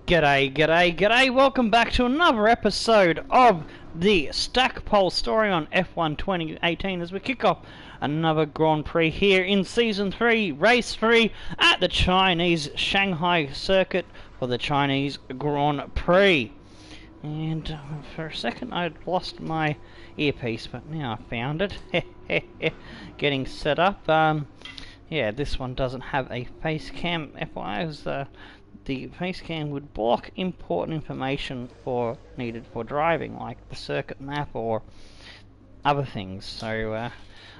G'day, g'day, g'day, welcome back to another episode of the Stackpole story on F1 2018 as we kick off another Grand Prix here in Season 3, Race 3 at the Chinese Shanghai circuit for the Chinese Grand Prix. And for a second I'd lost my earpiece, but now I found it. Getting set up. Yeah, this one doesn't have a face cam. FYI, as the face cam would block important information needed for driving, like the circuit map or other things. So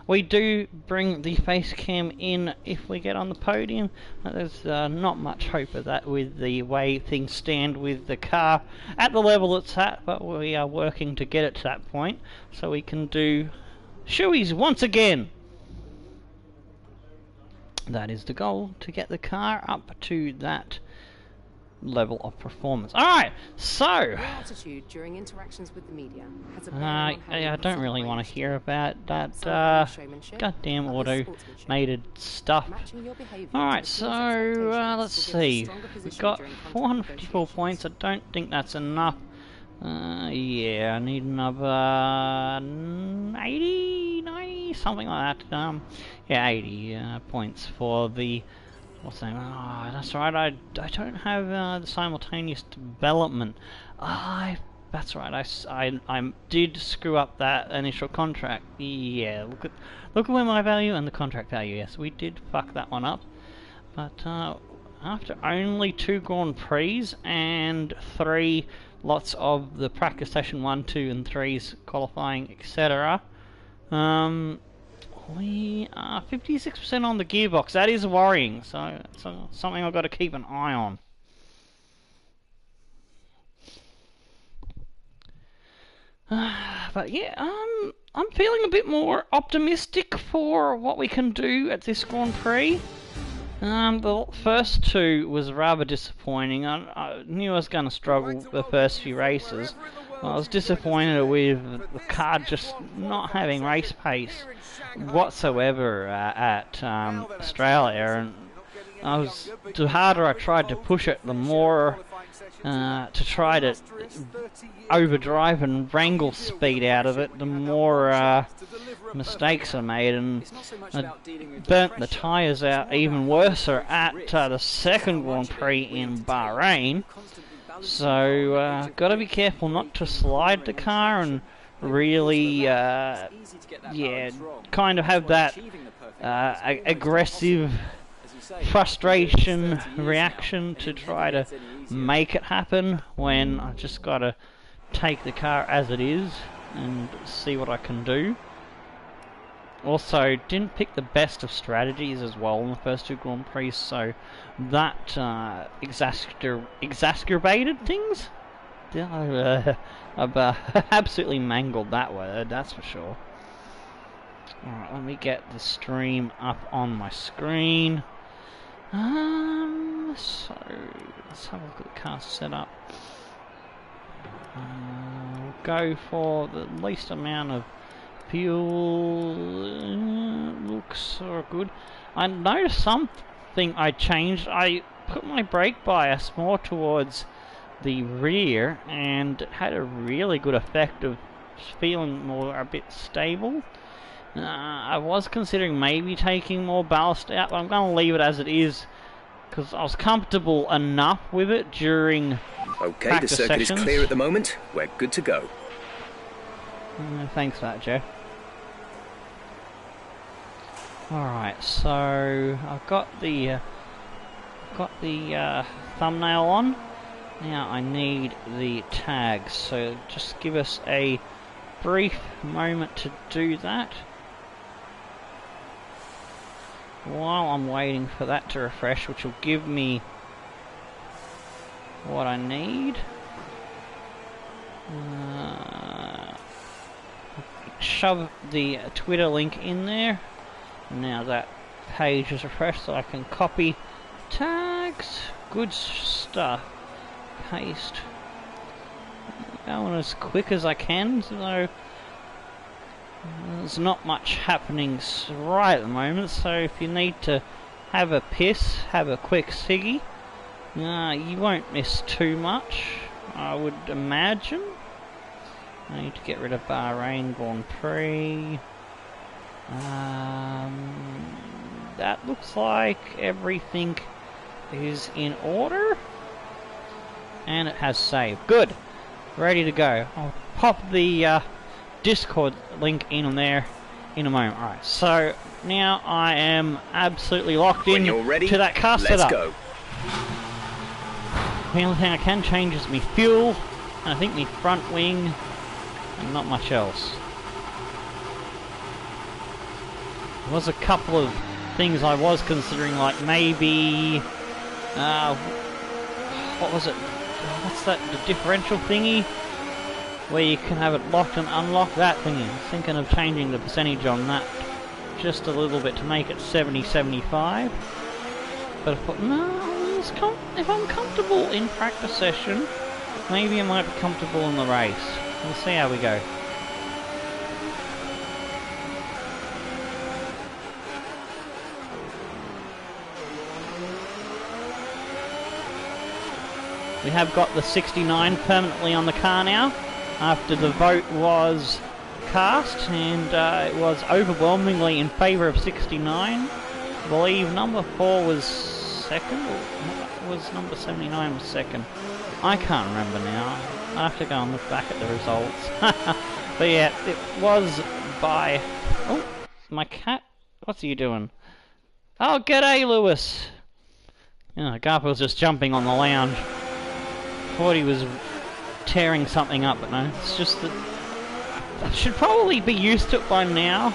we do bring the face cam in if we get on the podium. There's not much hope of that with the way things stand with the car at the level it's at, but we are working to get it to that point so we can do shoeies once again. That is the goal, to get the car up to that level of performance. Alright, so Your attitude during interactions with the media has a I don't really want to hear about that goddamn automated stuff. Alright, so let's see. We've got 454 points. I don't think that's enough. Yeah, I need another 80, 90, something like that. Yeah, 80 points for the... What's that? Oh, that's right, I don't have the simultaneous development. That's right, I did screw up that initial contract. Yeah, look at where my value and the contract value. Yes, we did fuck that one up. But after only 2 Grand Prix and 3 lots of the practice session 1, 2 and 3's qualifying, etc. We are 56% on the gearbox. That is worrying, so it's something I've got to keep an eye on. But yeah, I'm feeling a bit more optimistic for what we can do at this Grand Prix. The first 2 was rather disappointing. I knew I was going to struggle the first few races. I was disappointed with the car just not having race pace whatsoever at Australia, and the harder I tried to push it, the more to try to overdrive and wrangle speed out of it, the more mistakes I made, and I burnt the tyres out even worse at the second Grand Prix in Bahrain. So gotta be careful not to slide the car and really yeah, kind of have that aggressive frustration reaction to try to make it happen, when I just gotta take the car as it is and see what I can do. Also, didn't pick the best of strategies as well in the first 2 Grand Prix, so that exacerbated things. I've absolutely mangled that word, that's for sure. Alright, let me get the stream up on my screen. So let's have a look at the car setup. We'll go for the least amount of fuel. Looks good. I noticed something I changed. I put my brake bias more towards the rear, and it had a really good effect of feeling a bit stable. I was considering maybe taking more ballast out, but I'm going to leave it as it is because I was comfortable enough with it during Okay, the circuit is clear at the moment. We're good to go. Thanks for that, Jeff. Alright, so I've got the thumbnail on. Now I need the tags, so just give us a brief moment to do that. While I'm waiting for that to refresh, which will give me what I need. Shove the Twitter link in there. Now that page is refreshed, so I can copy tags. Good stuff. Paste. Going as quick as I can, so there's not much happening right at the moment. So if you need to have a piss, have a quick ciggy, You won't miss too much, I would imagine. I need to get rid of Bahrain Grand Prix. That looks like everything is in order. And it has saved. Good. Ready to go. I'll pop the Discord link in on there in a moment. Alright, so now I am absolutely locked in to that car setup. Let's go. The only thing I can change is my fuel, and I think my front wing, and not much else. There was a couple of things I was considering, like maybe, what was it? What's that? The differential thingy, where you can have it locked and unlocked. That thingy. I was thinking of changing the percentage on that just a little bit to make it 70-75. But I thought, no. If I'm comfortable in practice session, maybe I might be comfortable in the race. We'll see how we go. We have got the 69 permanently on the car now, after the vote was cast, and it was overwhelmingly in favour of 69. I believe number 4 was second, or was number 79 was second? I can't remember now. I have to go and look back at the results. But yeah, it was by... Oh, my cat? What's he doing? Oh, g'day, Lewis! Yeah, Garfield was just jumping on the lounge. Thought he was tearing something up, but no, it's just that... I should probably be used to it by now,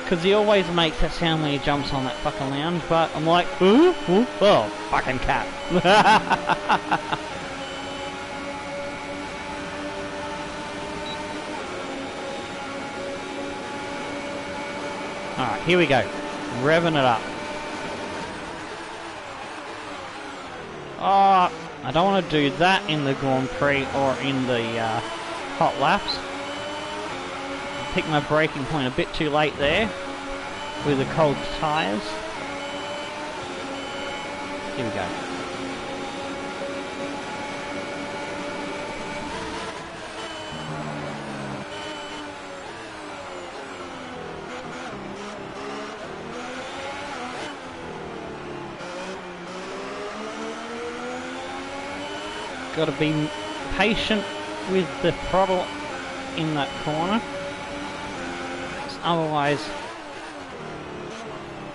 because he always makes that sound when he jumps on that fucking lounge, but I'm like, ooh, oh, fucking cat. Alright, here we go. Revving it up. Oh, I don't want to do that in the Grand Prix or in the hot laps. Picked my braking point a bit too late there with the cold tyres. Here we go. Got to be patient with the throttle in that corner. Otherwise,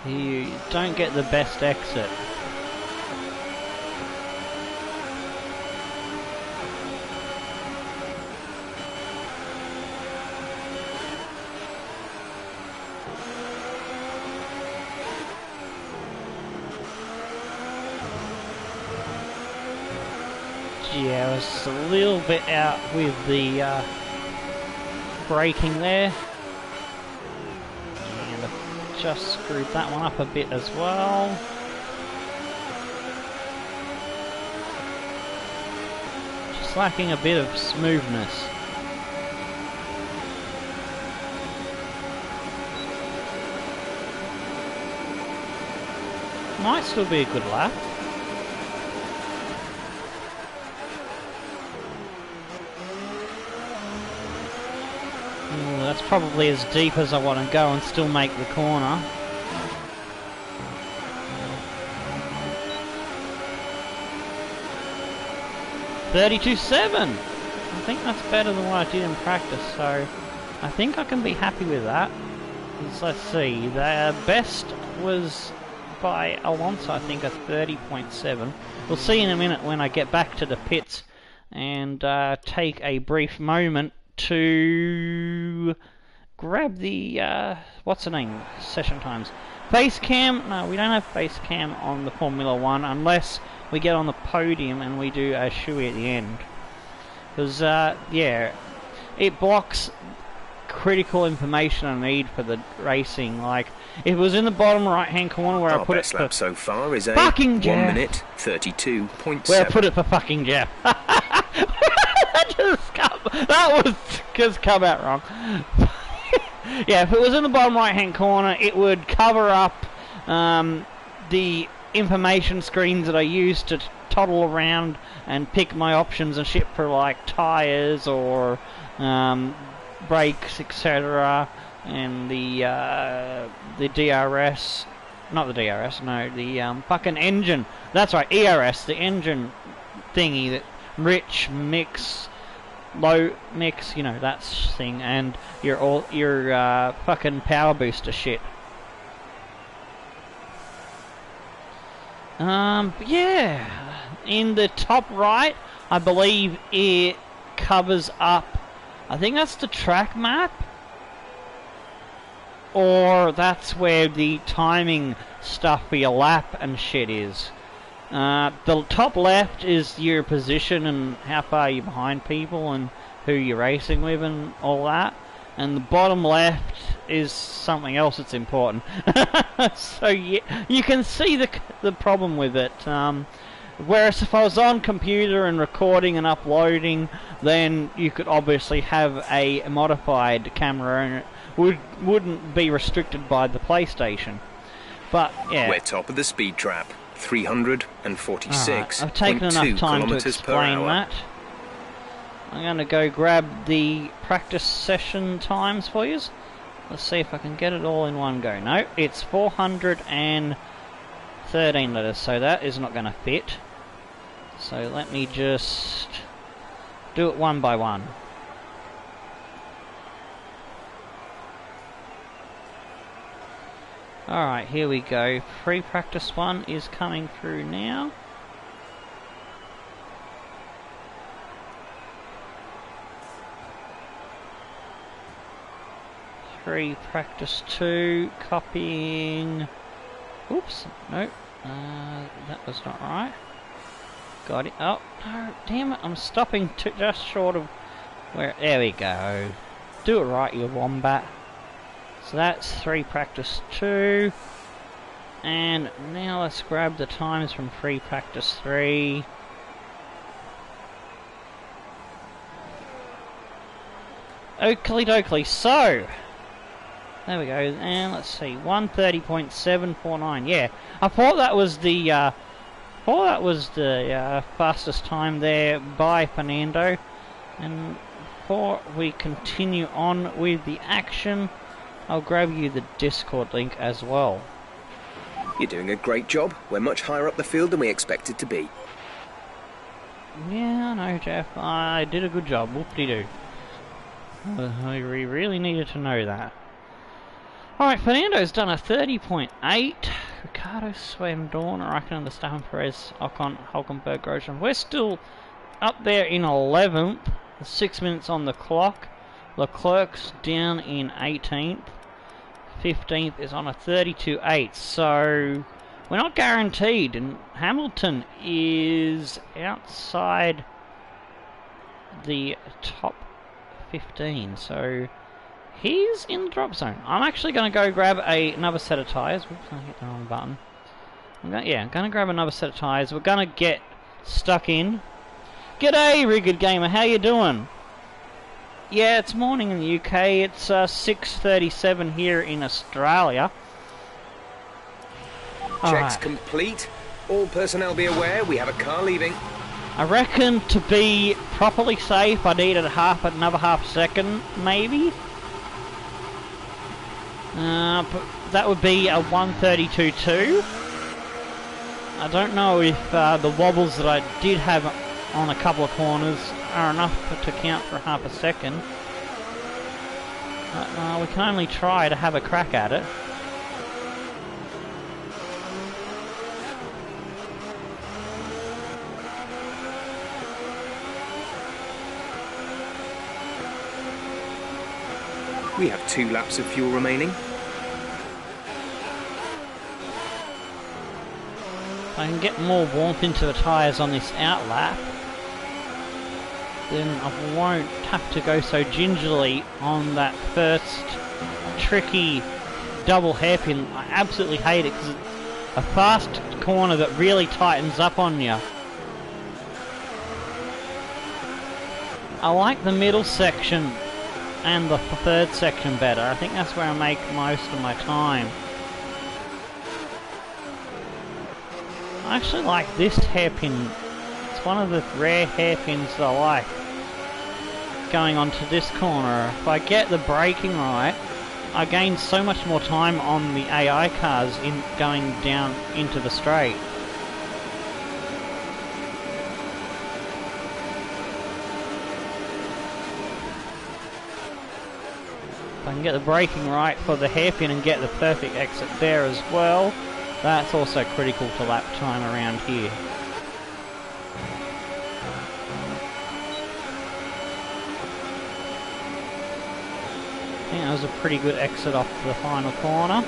you don't get the best exit. Yeah, I was a little bit out with the braking there. Just screwed that one up a bit as well. Just lacking a bit of smoothness. Might still be a good lap. That's probably as deep as I want to go and still make the corner. .32.7! I think that's better than what I did in practice, so I think I can be happy with that. Let's see, the best was by Alonso, I think, a 30.7. We'll see in a minute when I get back to the pits and take a brief moment to grab the what's the name? Session times. Face cam? No, we don't have face cam on the Formula 1 unless we get on the podium and we do a shoey at the end. Because yeah, it blocks critical information I need for the racing. Like if it was in the bottom right hand corner where I put it for lap so far is a fucking 1 minute 32.7. Where I put it for fucking Jeff. That was just come out wrong. Yeah, if it was in the bottom right hand corner, it would cover up the information screens that I use to toddle around and pick my options and shit for like tyres or brakes, etc. And the DRS, not the DRS, no, the fucking engine. That's right, ERS, the engine thingy that rich mix, low mix, you know, that thing, and your fucking power booster shit. Yeah, in the top right, I believe it covers up, I think that's the track map, or that's where the timing stuff for your lap and shit is. The top left is your position and how far you're behind people and who you're racing with and all that. And the bottom left is something else that's important. So you can see the problem with it. Whereas if I was on computer and recording and uploading, then you could obviously have a modified camera and it wouldn't be restricted by the PlayStation. But yeah, we're top of the speed trap, 346. I've taken enough time to explain that. I'm going to go grab the practice session times for you. Let's see if I can get it all in one go. No, it's 413 letters, so that is not going to fit. So let me just do it one by one. Alright, here we go. Free practice 1 is coming through now. Free practice 2, copying. Oops, nope, that was not right. Got it. Oh, no, damn it, I'm stopping just short of where. There we go. Do it right, you wombat. So that's 3 practice 2. And now let's grab the times from free practice 3. Oakley dokley, so there we go, and let's see, 1:30.749. Yeah, I thought that was the fastest time there by Fernando. And before we continue on with the action, I'll grab you the Discord link as well. You're doing a great job. We're much higher up the field than we expected to be. Yeah, I know, Jeff. I did a good job. Whoop-de-doo. We really needed to know that. Alright, Fernando's done a 30.8. Ricardo, Swendorn, I can understand Perez, Ocon, Hulkenberg, Grosjean. We're still up there in 11th. 6 minutes on the clock. Leclerc's down in 18th. 15th is on a 32.8. So we're not guaranteed. And Hamilton is outside the top 15. So he's in the drop zone. I'm actually going to go grab another set of tyres. Whoops, I hit the wrong button. I'm going to grab another set of tyres. We're going to get stuck in. G'day, Rigged Gamer. How you doing? Yeah, it's morning in the UK. It's 6:37 here in Australia. Checks complete. All personnel be aware. We have a car leaving. I reckon to be properly safe, I needed another half second, maybe. But that would be a 1:32.2. I don't know if the wobbles that I did have on a couple of corners are enough to count for half a second. We can only try to have a crack at it. We have 2 laps of fuel remaining. If I can get more warmth into the tyres on this out lap, then I won't have to go so gingerly on that first tricky double hairpin. I absolutely hate it because it's a fast corner that really tightens up on you. I like the middle section and the third section better. I think that's where I make most of my time. I actually like this hairpin. It's one of the rare hairpins that I like. Going onto this corner. If I get the braking right, I gain so much more time on the AI cars in going down into the straight. If I can get the braking right for the hairpin and get the perfect exit there as well, that's also critical to lap time around here. I think that was a pretty good exit off the final corner.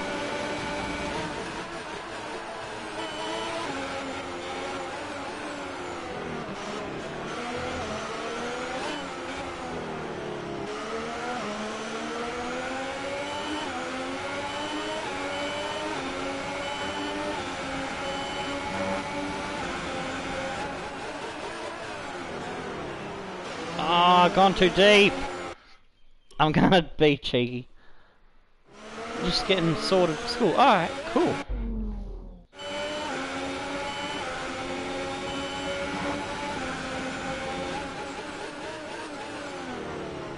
Oh, gone too deep. I'm gonna be cheeky. Just getting sorted for school. Alright, cool.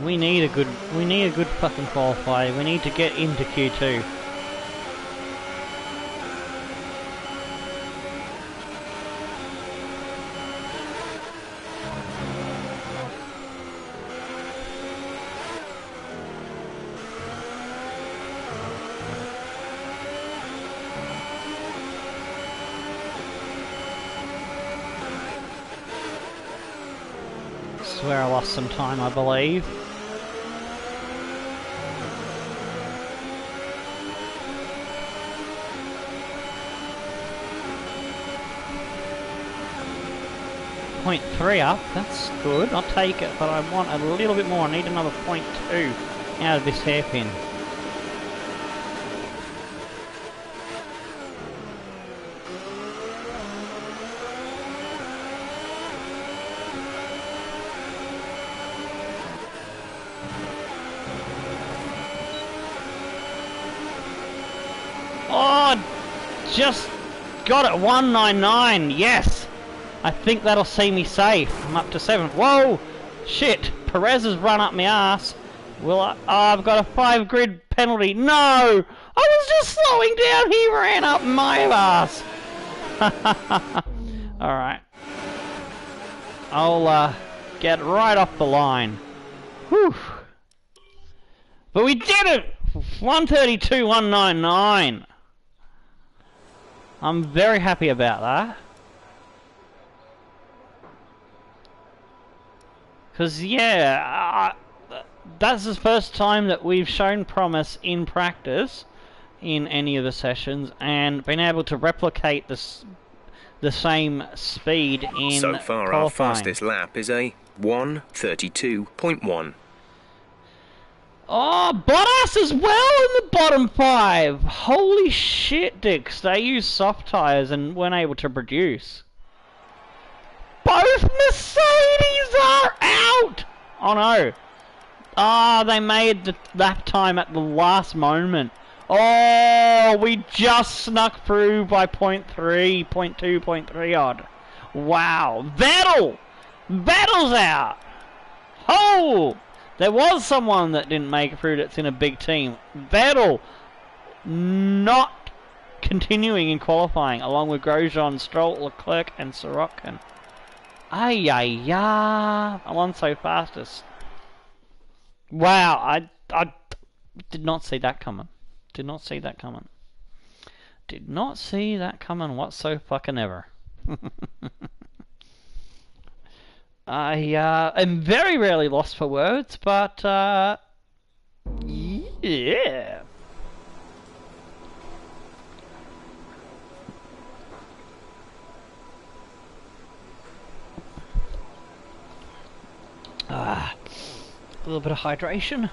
We need a good fucking qualifier. We need to get into Q2. Where I lost some time, I believe. .3 up, that's good. I'll take it, but I want a little bit more. I need another .2 out of this hairpin. Oh, just got it, 199, yes! I think that'll see me safe. I'm up to 7th. Whoa! Shit, Perez has run up my ass. Will I? Oh, I've got a 5 grid penalty. No! I was just slowing down, he ran up my ass! Alright. I'll get right off the line. Whew. But we did it! 132, 199. I'm very happy about that. Because, yeah, that's the first time that we've shown promise in practice in any of the sessions and been able to replicate the same speed in so far qualifying. Our fastest lap is a 1:32.1. Oh, Bottas as well in the bottom 5. Holy shit, dicks. They used soft tyres and weren't able to produce. Both Mercedes are out! Oh no. Ah, they made the lap time at the last moment. Oh, we just snuck through by 0.3, 0.2, 0.3 odd. Wow. Vettel's out! Oh! There was someone that didn't make it through that's in a big team. Vettel not continuing in qualifying, along with Grosjean, Stroll, Leclerc, and Sorokin. Alonso fastest. Wow, I did not see that coming. Did not see that coming. Did not see that coming whatsoever. I am very rarely lost for words, but yeah. A little bit of hydration.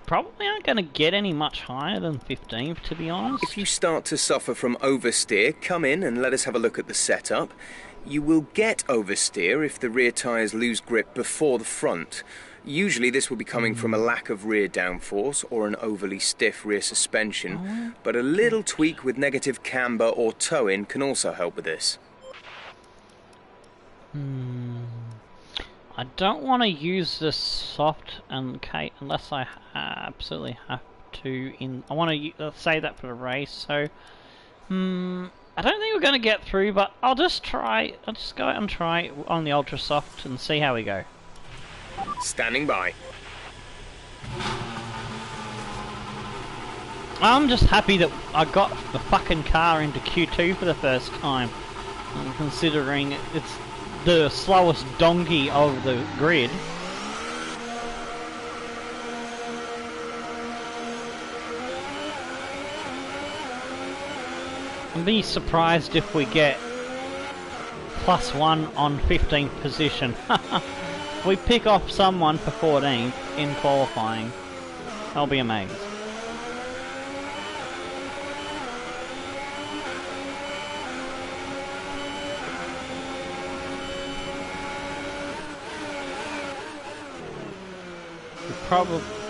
Probably aren't going to get any much higher than 15th, to be honest. If you start to suffer from oversteer, come in and let us have a look at the setup. You will get oversteer if the rear tyres lose grip before the front. Usually this will be coming from a lack of rear downforce or an overly stiff rear suspension, but a little tweak with negative camber or toe-in can also help with this. I don't want to use this soft and unless I absolutely have to. I want to save that for the race. So, I don't think we're going to get through, but I'll just try. I'll just go out and try on the ultra soft and see how we go. Standing by. I'm just happy that I got the fucking car into Q2 for the first time, considering it's the slowest donkey of the grid. I'd be surprised if we get +1 on 15th position. We pick off someone for 14th in qualifying. I'll be amazed.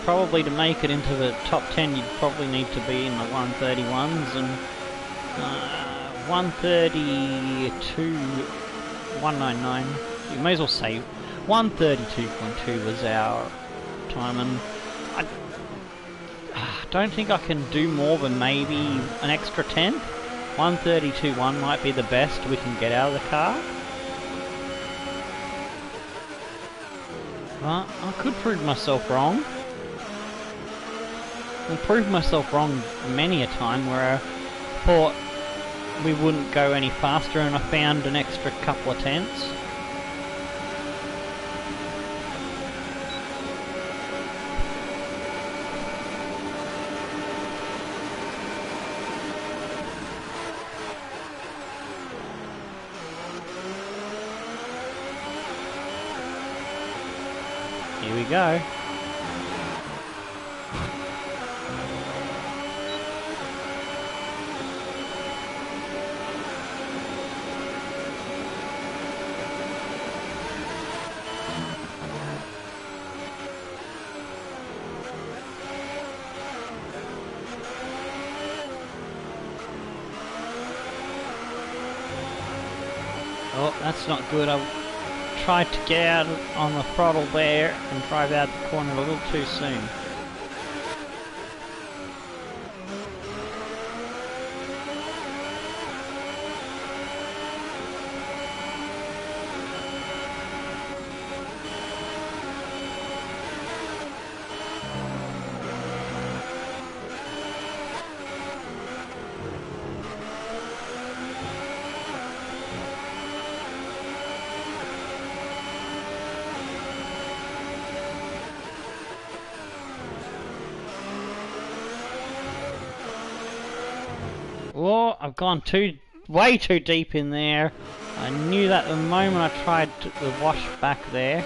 Probably to make it into the top 10, you'd probably need to be in the 131s and 132, 199. You may as well say 132.2 was our time, and I don't think I can do more than maybe an extra 10. 132.1 might be the best we can get out of the car. But I could prove myself wrong. I've proved myself wrong many a time where I thought we wouldn't go any faster and I found an extra couple of tenths. Here we go. Oh, that's not good. I tried to get out on the throttle there and drive out the corner a little too soon. Oh, I've gone way too deep in there. I knew that the moment I tried to wash back there.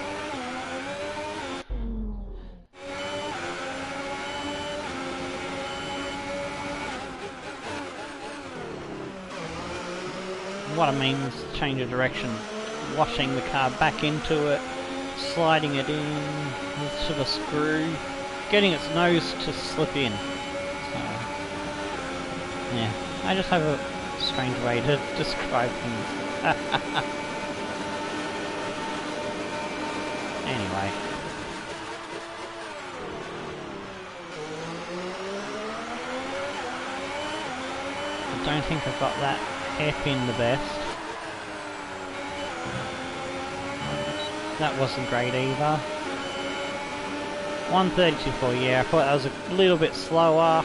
What I mean is change of direction. Washing the car back into it, sliding it in to the screw, getting its nose to slip in. So, yeah. I just have a strange way to describe things. Anyway. I don't think I've got that hairpin the best. That wasn't great either. 132.4, yeah, I thought that was a little bit slower.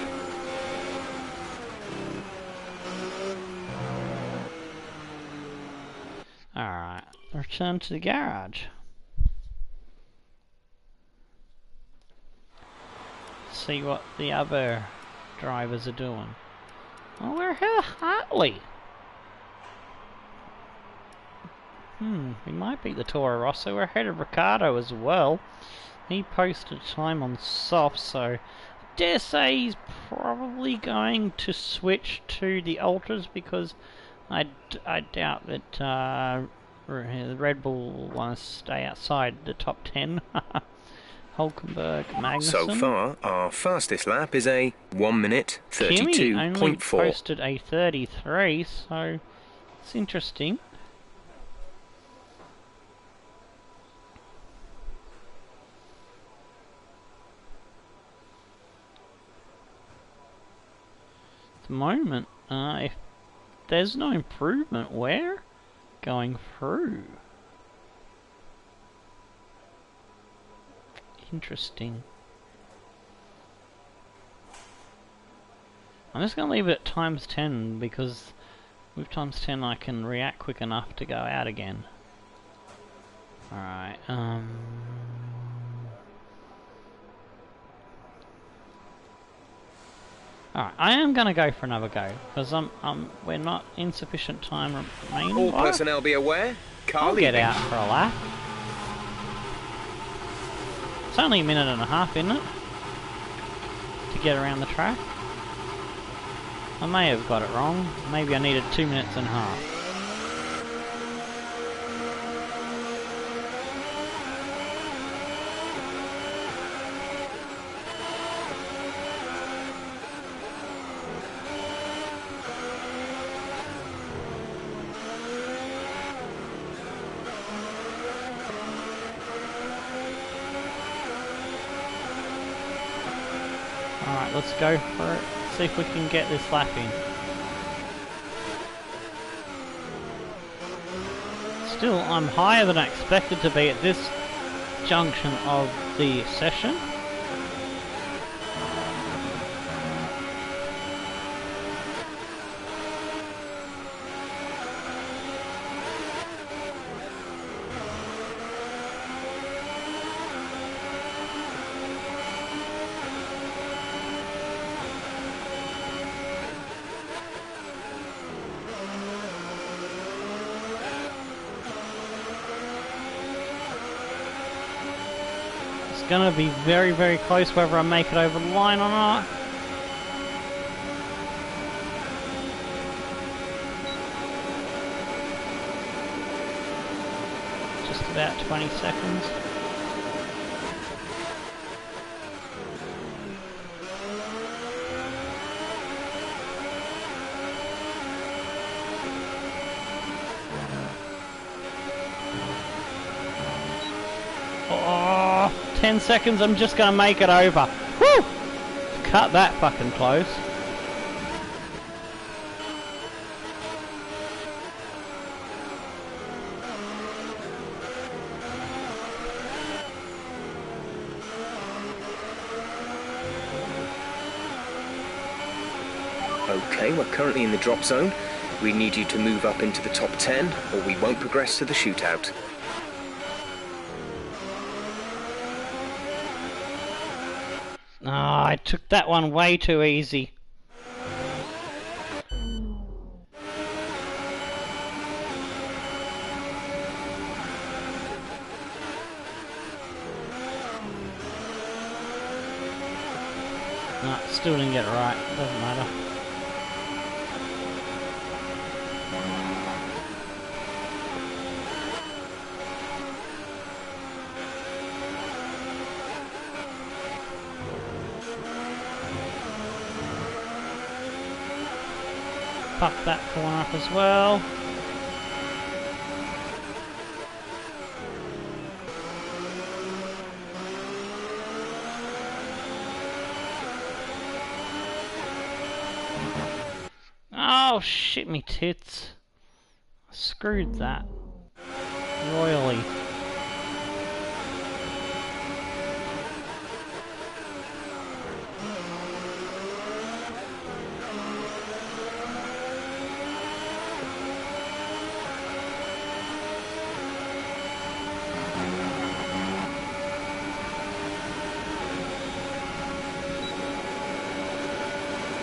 Alright, return to the garage. See what the other drivers are doing. Oh, we're ahead of Hartley. We might beat the Toro Rosso. We're ahead of Ricardo as well. He posted time on soft, so I dare say he's probably going to switch to the ultras because I doubt that the Red Bull will want to stay outside the top 10. Hulkenberg, Magnussen. So far, our fastest lap is a 1 minute Kimi only 32.4. posted a 33, so it's interesting. At the moment, if there's no improvement, where going through? Interesting. I'm just going to leave it at times 10 because with times 10 I can react quick enough to go out again. Alright, Alright, I am going to go for another go because we're not insufficient time remaining. All personnel be aware. Car I'll get leaving. out for a lap. It's only a minute and a half, isn't it? To get around the track. I may have got it wrong. Maybe I needed 2 minutes and a half. Alright, let's go for it. See if we can get this lap in. Still, I'm higher than I expected to be at this junction of the session. Gonna be very, very close whether I make it over the line or not. Just about 20 seconds. Oh, 10 seconds, I'm just gonna make it over. Woo! Cut that fucking close. Okay, we're currently in the drop zone. We need you to move up into the top 10 or we won't progress to the shootout. Oh, I took that one way too easy. No, still didn't get it right. Doesn't matter. Fuck that corner up as well. Oh shit me tits. I screwed that. Royally.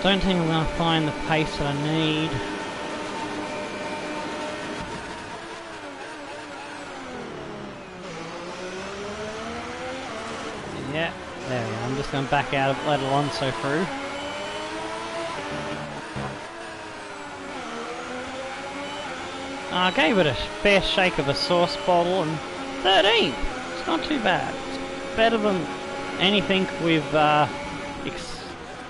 Don't think I'm going to find the pace that I need. Yeah, there we go. I'm just going to back out of let Alonso through. I gave it a fair shake of a sauce bottle, and 13. It's not too bad. It's better than anything we've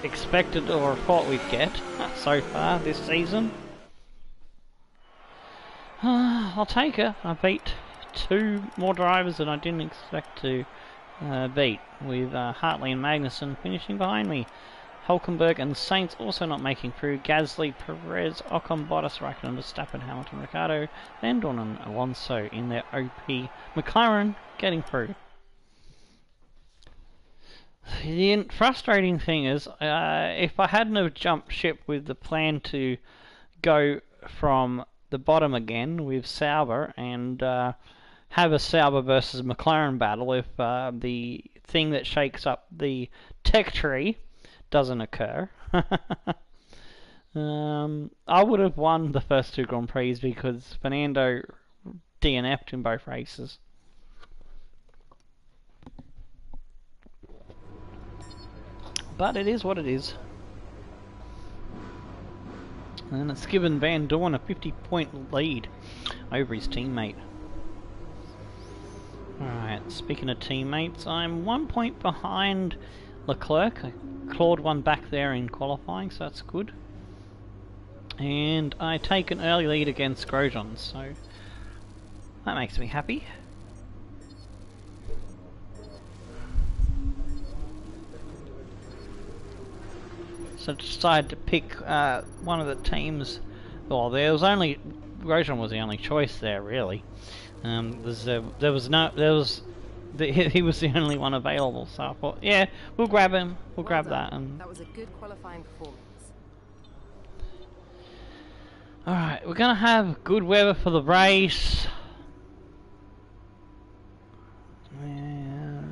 expected or thought we'd get so far this season. I'll take it. I beat 2 more drivers than I didn't expect to beat, with Hartley and Magnussen finishing behind me. Hulkenberg and Sainz also not making through. Gasly, Perez, Ocon, Bottas, Raikkonen, Verstappen, Hamilton, Ricciardo, Van Dorn and Alonso in their OP McLaren getting through. The frustrating thing is, if I hadn't have jumped ship with the plan to go from the bottom again with Sauber and have a Sauber versus McLaren battle, if the thing that shakes up the tech tree doesn't occur, I would have won the first 2 Grand Prix because Fernando DNF'd in both races. But it is what it is. And it's given Van Dorn a 50-point lead over his teammate. Alright, speaking of teammates, I'm 1 point behind Leclerc. I clawed one back there in qualifying, so that's good. And I take an early lead against Grosjean, so that makes me happy. So I decided to pick one of the teams. Well, Grosjean was the only choice there, really. He was the only one available, so I thought, yeah, we'll grab him. We'll grab that. And that was a good qualifying performance. Alright, we're gonna have good weather for the race.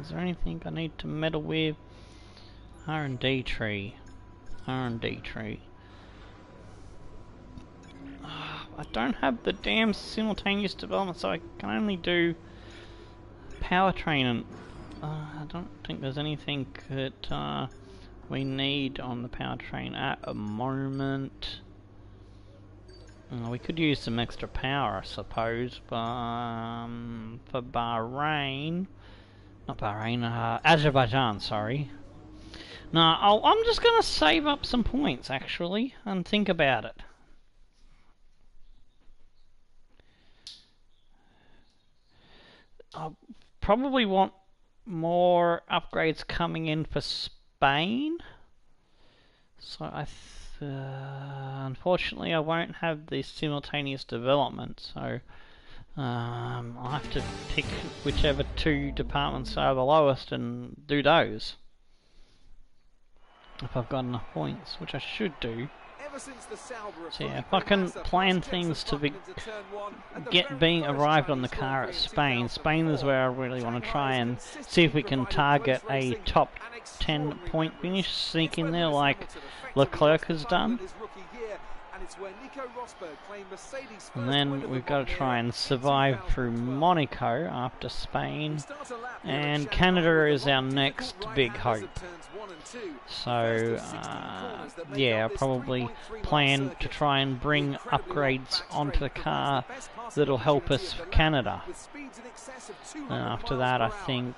Is there anything I need to meddle with? R&D tree. R&D tree. I don't have the damn simultaneous development, so I can only do powertrain, and I don't think there's anything that we need on the powertrain at the moment. We could use some extra power, I suppose, but for Azerbaijan, sorry. No, I'm just going to save up some points, actually, and think about it. I'll probably want more upgrades coming in for Spain. So unfortunately I won't have the simultaneous development, so I'll have to pick whichever 2 departments are the lowest and do those. If I've got enough points, which I should do. So yeah, if I can plan things to being arrived on the car at Spain. Spain is where I really want to try and see if we can target a top 10 point finish, sneak in there like Leclerc has done. And then we've got to try and survive through Monaco after Spain, and Canada is our next big hope. So yeah, I'll probably plan to try and bring upgrades onto the car that'll help us for Canada. And after that, I think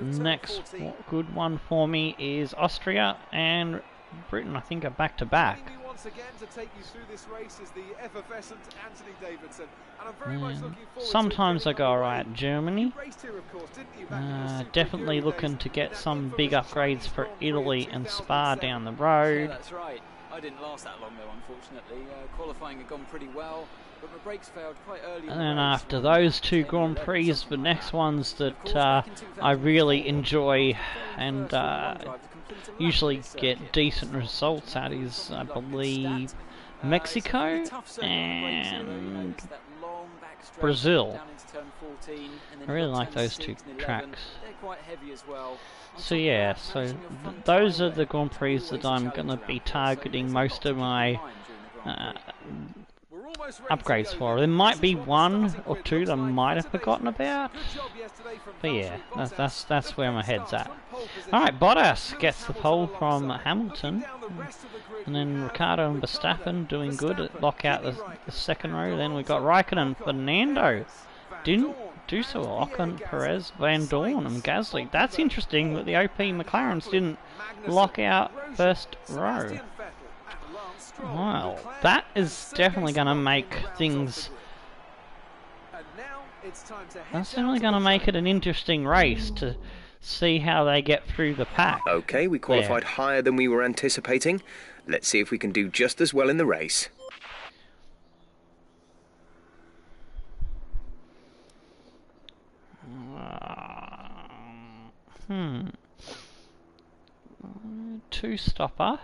next good one for me is Austria and Britain. I think are back to back. Sometimes I go alright at Germany. Definitely looking to get some big upgrades for Italy and Spa down the road. Yeah, that's right. I didn't last that long though, unfortunately. Qualifying had gone pretty well, but my brakes failed quite early. And then after those 2 Grand Prix, the next ones that I really enjoy and usually get decent results at is, I believe, Mexico and Brazil. I really like those 2 tracks. So yeah, those are the Grand Prix that I'm going to be targeting most of my upgrades for. There might be one or two that I might have forgotten about. But yeah, that's where my head's at. Alright, Bottas gets the pole from Hamilton. And then Ricciardo and Verstappen doing good at lock out the second row. Then we got Raikkonen and Fernando. Didn't do so well. Ocon, Perez, Van Dorn and Gasly. That's interesting that the OP McLarens didn't lock out first row. Well, that is definitely going to make things... That's definitely going to make it an interesting race to see how they get through the pack. Okay, we qualified higher than we were anticipating. Let's see if we can do just as well in the race. Two stopper.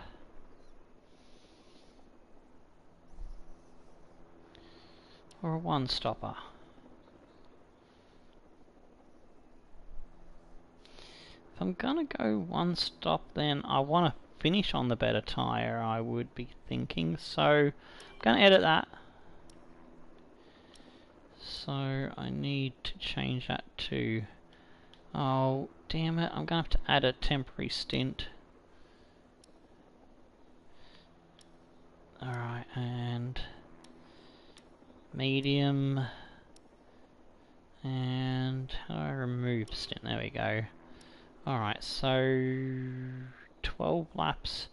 Or a one stopper. If I'm gonna go one stop, then I want to finish on the better tyre, I would be thinking. So I'm gonna edit that. So I need to change that to... Oh, damn it, I'm gonna have to add a temporary stint. Alright, and... medium... and... how do I remove stint? There we go. Alright, so... 12 laps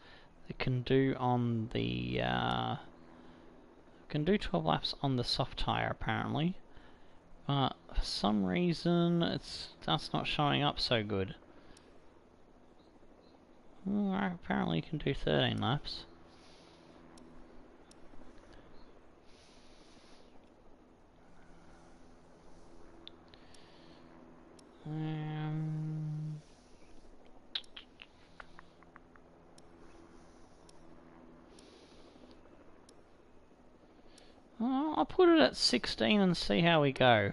they can do on the... can do 12 laps on the soft tyre, apparently. But for some reason that's not showing up so good. Well, apparently you can do 13 laps. I'll put it at 16 and see how we go.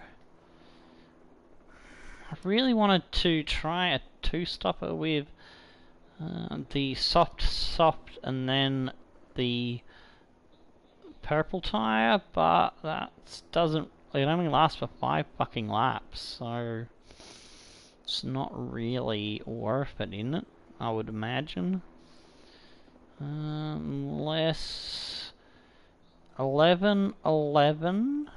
I really wanted to try a two-stopper with the soft and then the purple tyre, but that doesn't... it only lasts for 5 fucking laps, so it's not really worth it, isn't it? I would imagine. Unless 11, 11,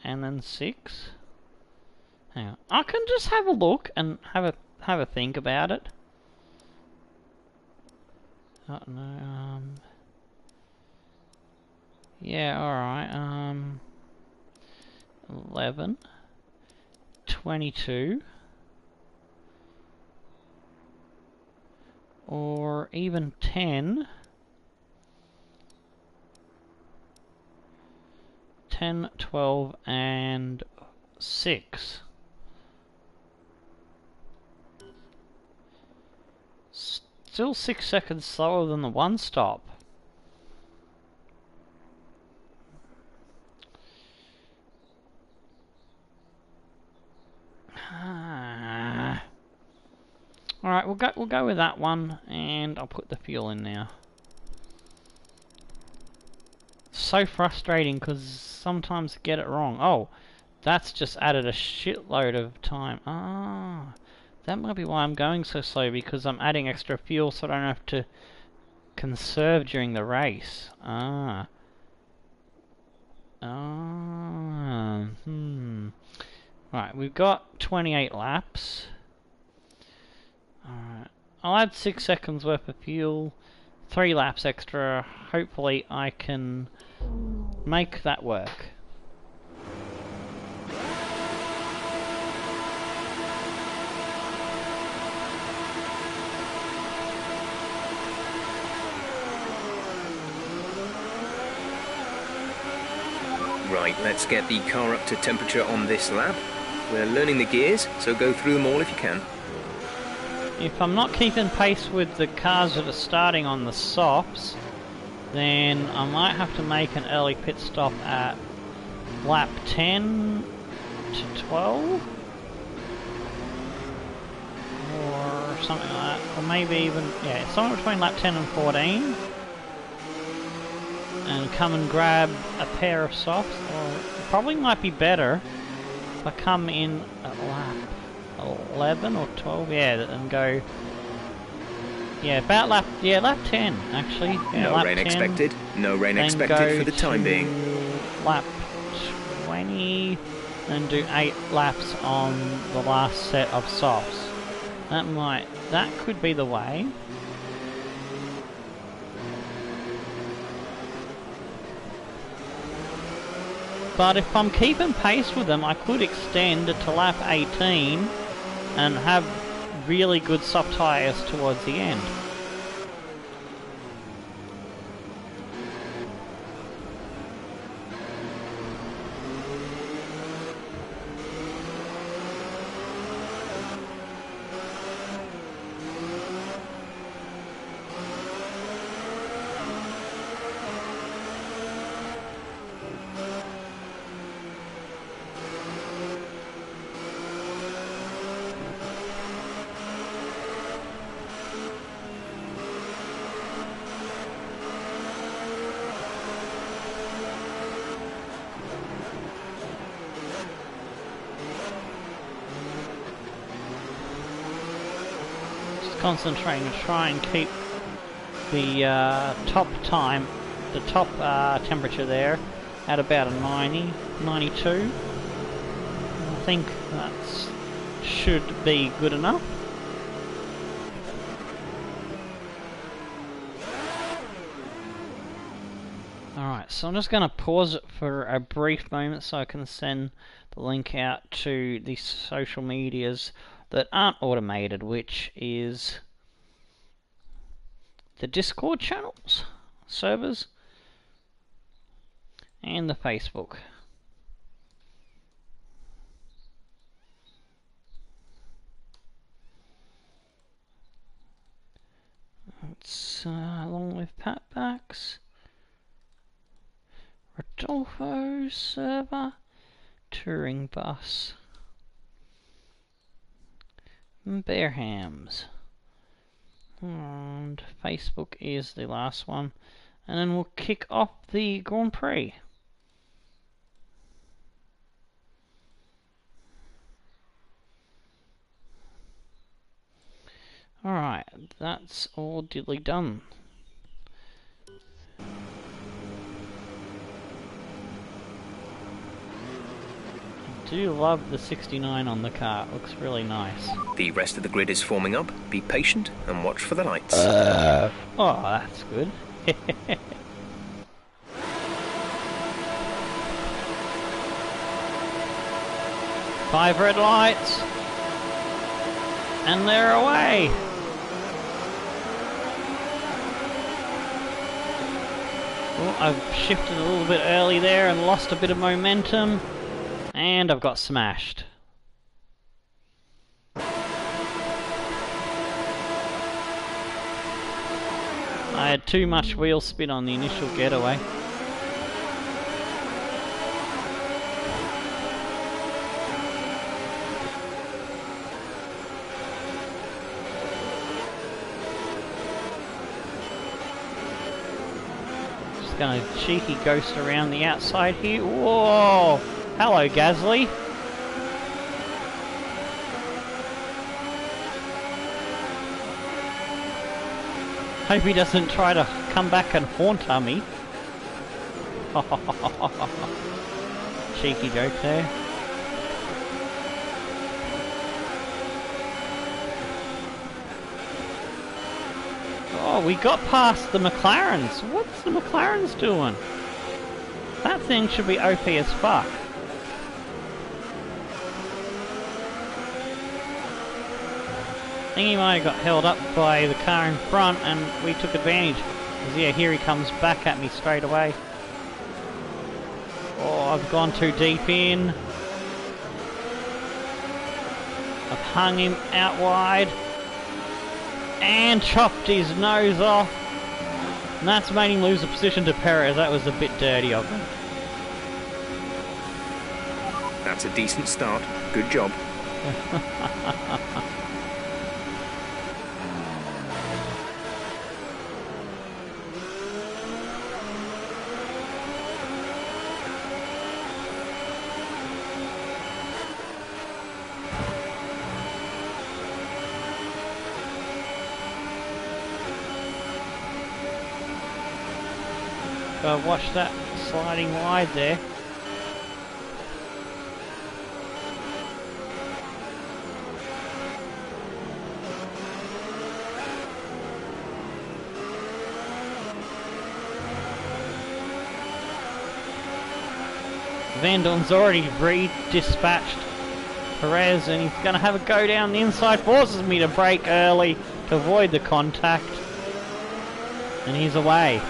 and then 6. Hang on. I can just have a look and have a think about it. Oh no. Yeah. All right. 11, 22, or even 10. 10, 12, and 6. Still 6 seconds slower than the one stop. Alright, we'll go with that one, and I'll put the fuel in now. So frustrating because sometimes I get it wrong. Oh, that's just added a shitload of time. Ah, that might be why I'm going so slow, because I'm adding extra fuel so I don't have to conserve during the race. Right, we've got 28 laps. Alright, I'll add 6 seconds worth of fuel, 3 laps extra. Hopefully I can make that work. Right, let's get the car up to temperature on this lap. We're learning the gears, so go through them all if you can. If I'm not keeping pace with the cars that are starting on the softs, then I might have to make an early pit stop at lap 10 to 12, or something like that, or maybe even, yeah, somewhere between lap 10 and 14. and come and grab a pair of softs. Or it probably might be better if I come in at lap 11 or 12, yeah, and go, yeah, about lap 10 actually. Yeah, no lap rain 10, expected. No rain then expected go for the time to being. Lap 20, then do 8 laps on the last set of softs. That could be the way. But if I'm keeping pace with them, I could extend to lap 18 and have really good soft tyres towards the end. Concentrating to try and keep the top temperature there at about a 90, 92. I think that should be good enough. Alright, so I'm just going to pause it for a brief moment so I can send the link out to the social medias that aren't automated, which is the Discord channels, servers, and the Facebook. It's along with Patbacks, Rodolfo server, Touring Bus, Bearhams, and Facebook is the last one, and then we'll kick off the Grand Prix. Alright, that's all diddly done. I do love the 69 on the car, it looks really nice. The rest of the grid is forming up. Be patient and watch for the lights. Oh, that's good. 5 red lights. And they're away. Oh, I've shifted a little bit early there and lost a bit of momentum. And I've got smashed. I had too much wheel spin on the initial getaway. Just gonna cheeky ghost around the outside here. Whoa! Hello, Gasly. Hope he doesn't try to come back and haunt me. Cheeky joke there. Oh, we got past the McLarens. What's the McLarens doing? That thing should be OP as fuck. I think he might have got held up by the car in front and we took advantage. Because yeah, here he comes back at me straight away. Oh, I've gone too deep in. I've hung him out wide. And chopped his nose off. And that's made him lose the position to Perez. That was a bit dirty of him. That's a decent start. Good job. Watch that sliding wide there. Van Dorn's already re-dispatched Perez, and he's going to have a go down the inside. Forces me to brake early to avoid the contact. And he's away.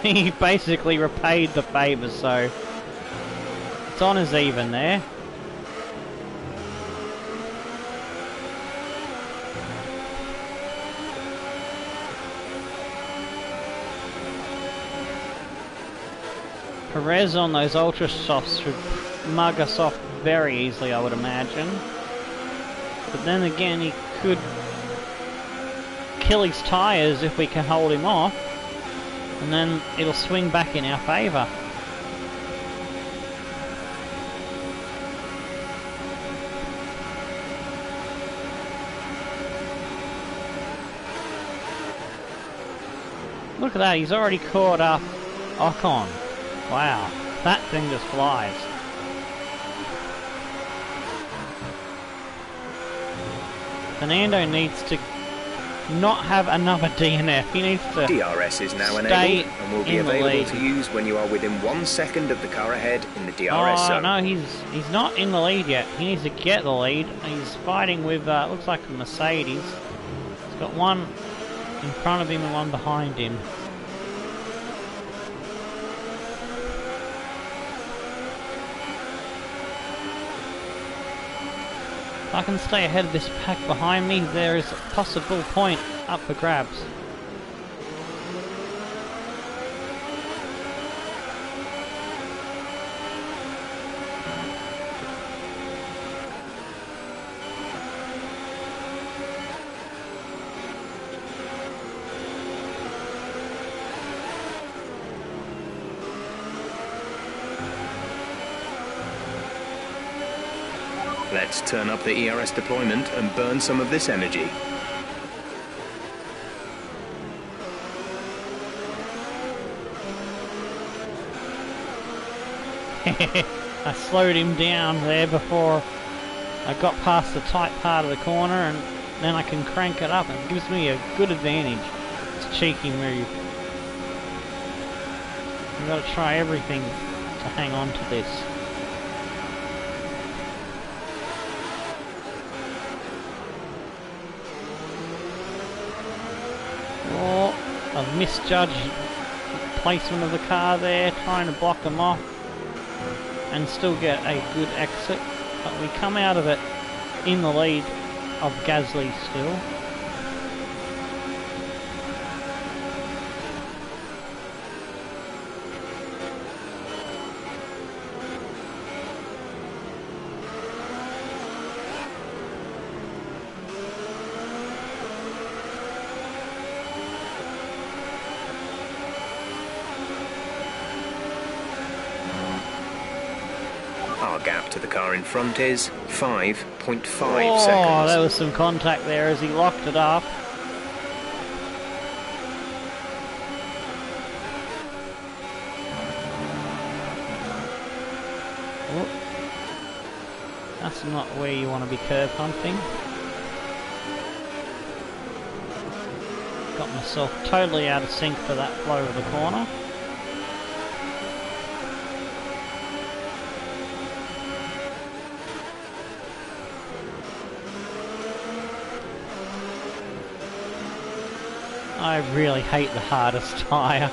He basically repaid the favour, so it's on as even there. Perez on those ultra softs should mug us off very easily, I would imagine. But then again, he could kill his tyres if we can hold him off, and then it'll swing back in our favour. Look at that, he's already caught up Ocon. Wow, that thing just flies. Fernando needs to not have another DNF. He needs to DRS is now stay enabled and will be available to use when you are within 1 second of the car ahead in the DRS oh, zone. no, he's not in the lead yet. He needs to get the lead. He's fighting with, looks like a Mercedes. He's got one in front of him and one behind him. If I can stay ahead of this pack behind me, there is a possible point up for grabs. Let's turn up the ERS deployment and burn some of this energy. I slowed him down there before I got past the tight part of the corner, and then I can crank it up, and it gives me a good advantage. It's a cheeky move. I've got to try everything to hang on to this. Oh, I've misjudged placement of the car there, trying to block them off and still get a good exit, but we come out of it in the lead of Gasly still. Our gap to the car in front is 5.5 Oh, seconds. there was some contact there as he locked it up. Oh, that's not where you want to be curb hunting. Got myself totally out of sync for that flow of the corner. I really hate the hardest tyre,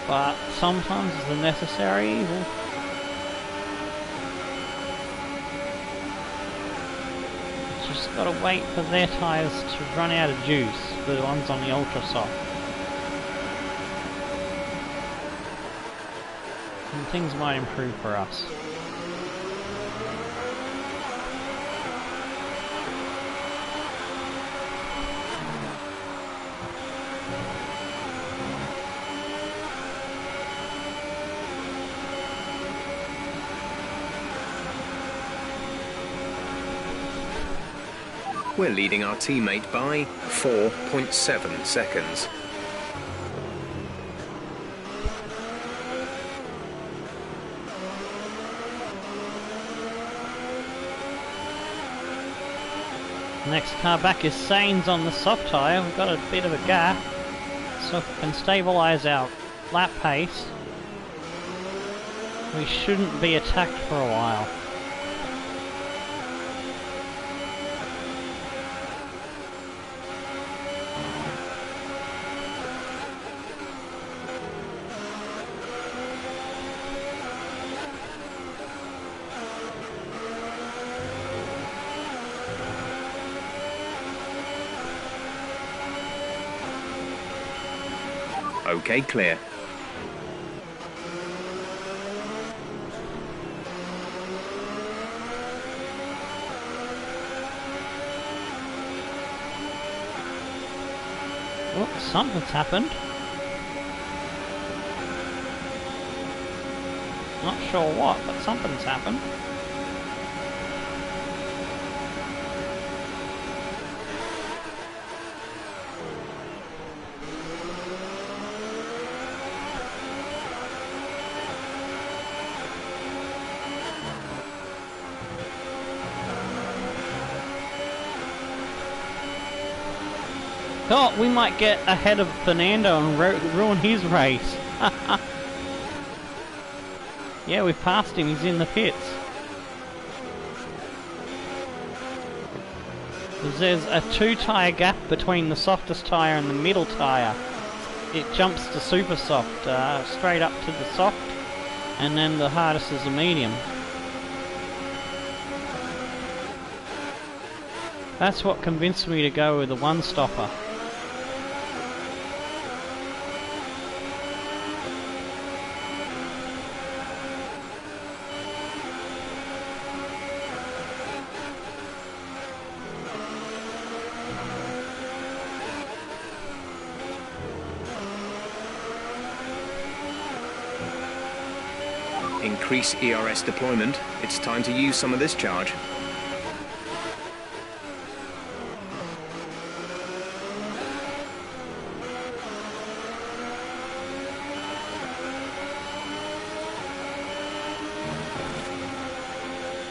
but sometimes it's a necessary evil. Just gotta wait for their tyres to run out of juice, the ones on the ultra soft. And things might improve for us. We're leading our teammate by 4.7 seconds. Next car back is Sainz on the soft tyre. We've got a bit of a gap, so if we can stabilise our lap pace, we shouldn't be attacked for a while. Okay, clear. Oh, something's happened. Not sure what, but something's happened. Oh, we might get ahead of Fernando and ruin his race. Yeah, we've passed him. He's in the pits. There's a 2-tyre gap between the softest tyre and the middle tyre. It jumps to super soft, straight up to the soft, and then the hardest is the medium. That's what convinced me to go with the one-stopper. Increase ERS deployment. It's time to use some of this charge.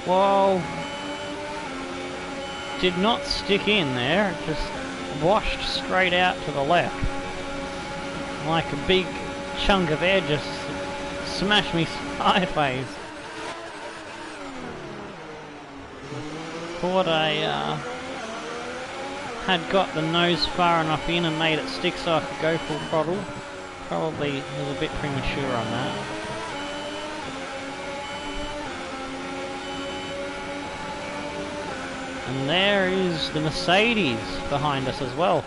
Whoa. Did not stick in there, it just washed straight out to the left. Like a big chunk of air just smashed me sideways. Thought I had got the nose far enough in and made it stick so I could go full throttle. Probably was a bit premature on that. And there is the Mercedes behind us as well.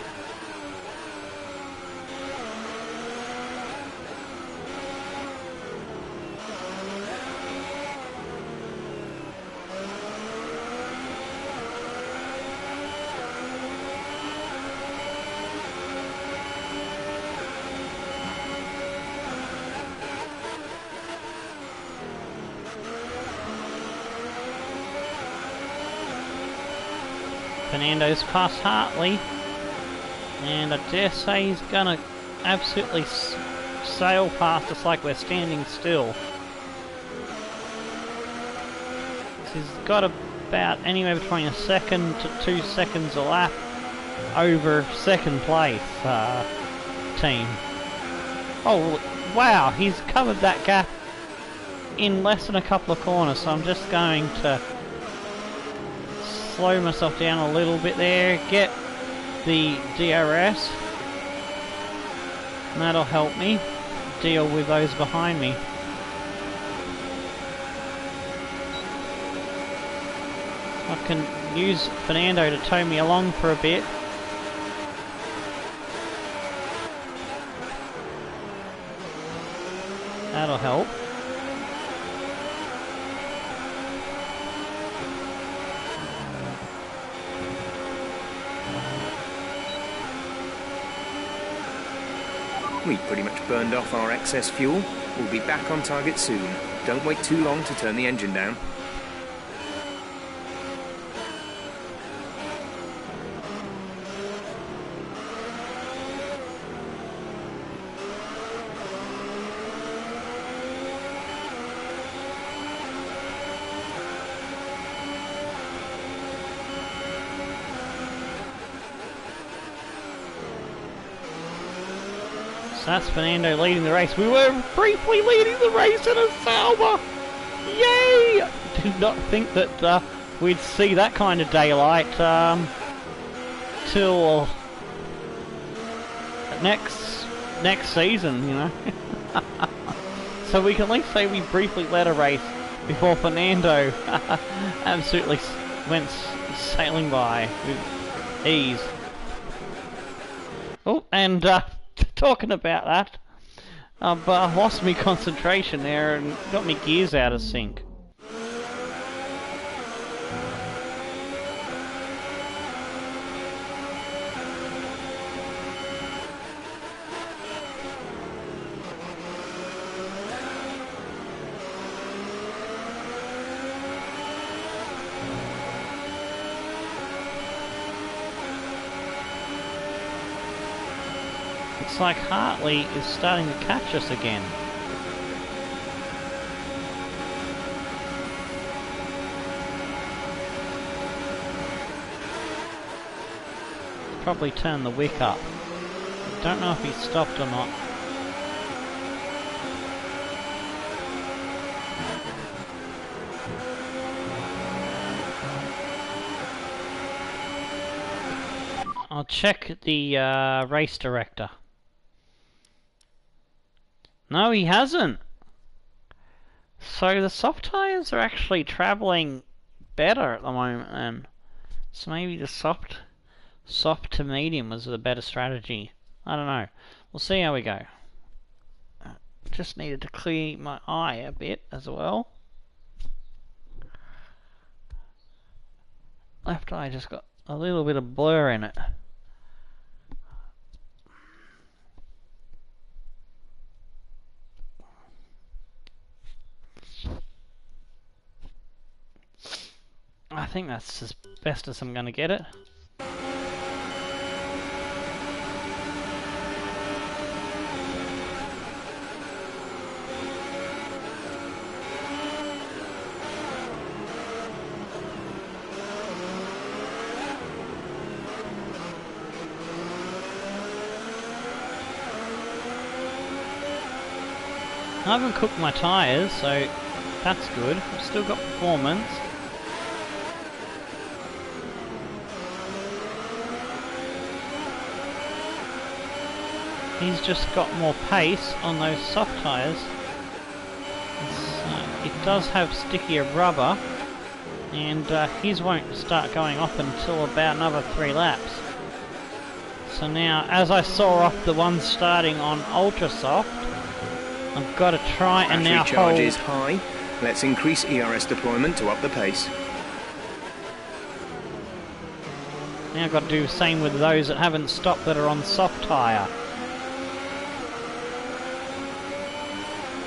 Fernando's past Hartley, and I dare say he's gonna absolutely sail past us like we're standing still. He's got about anywhere between a second to 2 seconds a lap over second place team. Oh wow, he's covered that gap in less than a couple of corners, so I'm just going to slow myself down a little bit there, get the DRS, and that'll help me deal with those behind me. I can use Fernando to tow me along for a bit. That'll help. We've pretty much burned off our excess fuel. We'll be back on target soon. Don't wait too long to turn the engine down. that's Fernando leading the race. We were briefly leading the race in a Sauber! Yay! Did not think that we'd see that kind of daylight till next season, you know. So we can at least say we briefly led a race before Fernando absolutely went sailing by with ease. Oh, and talking about that, I've lost me concentration there and got me gears out of sync. It's like Hartley is starting to catch us again. Probably turned the wick up. Don't know if he stopped or not. I'll check the race director. No, he hasn't. So the soft tyres are actually travelling better at the moment then. So maybe the soft to medium was the better strategy. I don't know. We'll see how we go. Just needed to clear my eye a bit as well. Left eye just got a little bit of blur in it. I think that's as best as I'm going to get it. I haven't cooked my tyres, so that's good. I've still got performance. He's just got more pace on those soft tyres. It does have stickier rubber, and his won't start going off until about another 3 laps. So now, as I saw off the ones starting on ultra soft, I've got to try and now hold. Battery charge is high. Let's increase ERS deployment to up the pace. Now I've got to do the same with those that haven't stopped that are on soft tyre.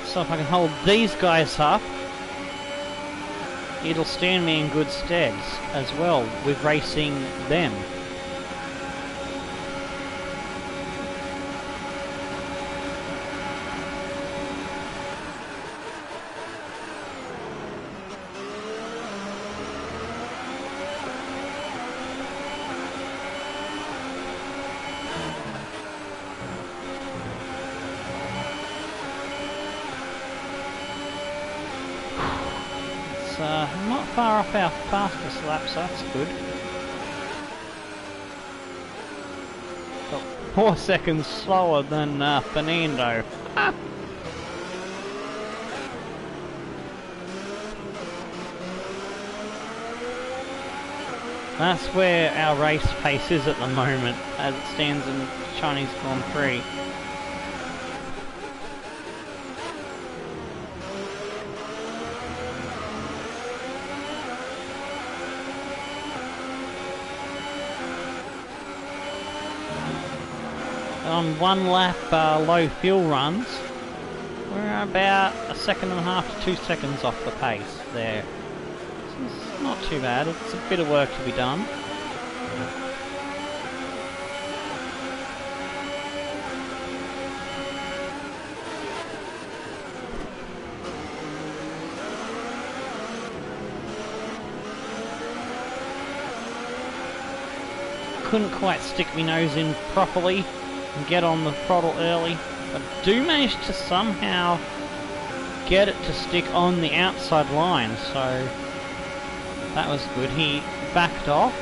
So if I can hold these guys up, it'll stand me in good stead as well with racing them. Not far off our fastest lap, so that's good. Got 4 seconds slower than Fernando. That's where our race pace is at the moment, as it stands in Chinese Grand Prix. On 1 lap low fuel runs, we're about 1.5 seconds to 2 seconds off the pace there. It's not too bad, it's a bit of work to be done. Couldn't quite stick my nose in properly and get on the throttle early. but do manage to somehow get it to stick on the outside line, so that was good. He backed off.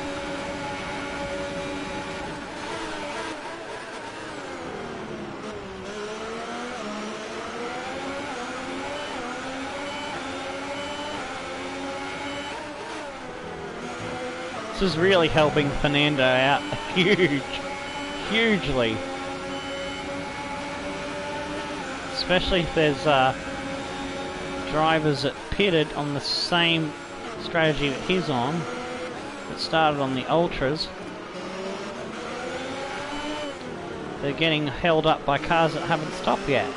This is really helping Fernando out hugely. Especially if there's drivers that pitted on the same strategy that he's on, that started on the Ultras. They're getting held up by cars that haven't stopped yet.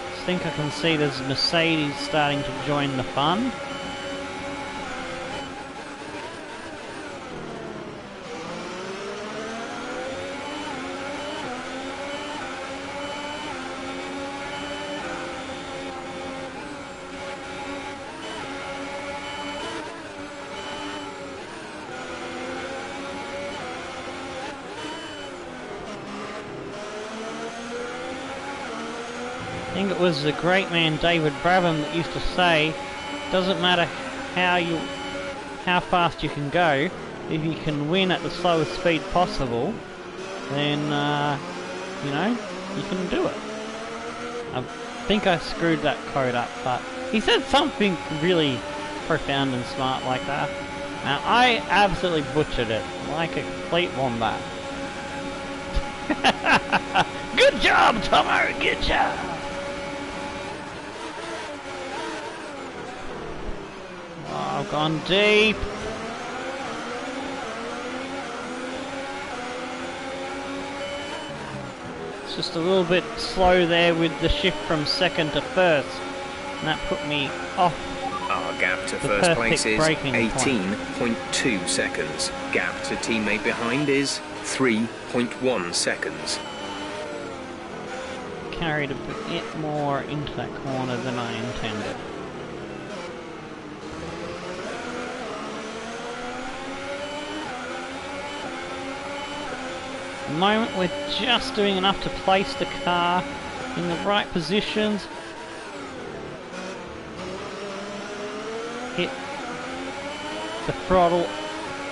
I think I can see there's Mercedes starting to join the fun. I think it was the great man David Brabham that used to say, doesn't matter how fast you can go, if you can win at the slowest speed possible, then you know, you can do it. I think I screwed that quote up, but he said something really profound and smart like that. Now I absolutely butchered it like a complete wombat. Good job, Tomo, good job. I've gone deep. It's just a little bit slow there with the shift from second to first, and that put me off. Our gap to first place is 18.2 seconds. Gap to teammate behind is 3.1 seconds. Carried a bit more into that corner than I intended. At the moment we're just doing enough to place the car in the right positions. Hit the throttle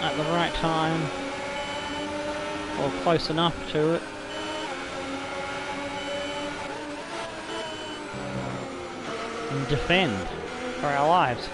at the right time, or close enough to it. And defend for our lives.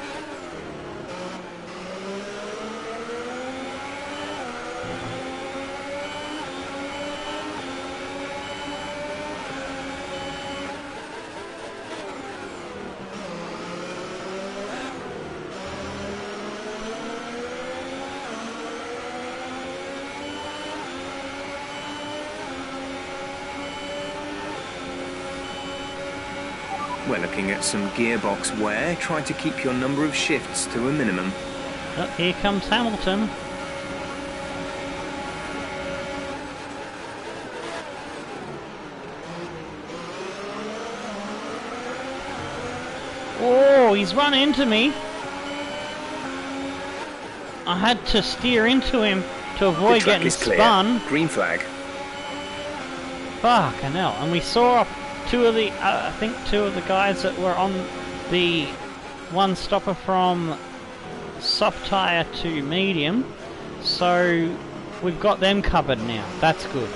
We're looking at some gearbox wear. Try to keep your number of shifts to a minimum. Oh, here comes Hamilton. Oh, he's run into me. I had to steer into him to avoid getting spun. Green flag. Fucking hell. And we saw two of the, I think two of the guys that were on the one stopper from soft tyre to medium. So we've got them covered now. That's good.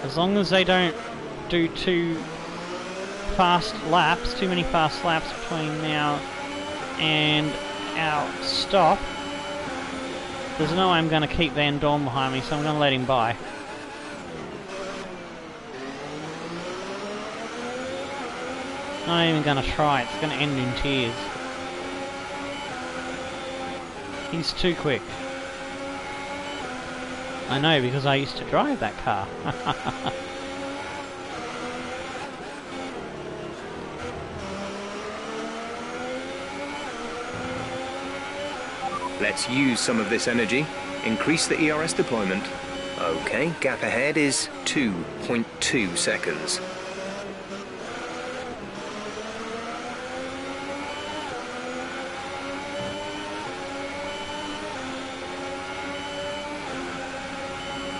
As long as they don't do too many fast laps between now and our stop. There's no way I'm going to keep Van Dorn behind me, so I'm going to let him by. Not even going to try, it's going to end in tears. He's too quick. I know, because I used to drive that car. Let's use some of this energy. Increase the ERS deployment. Okay, gap ahead is 2.2 seconds.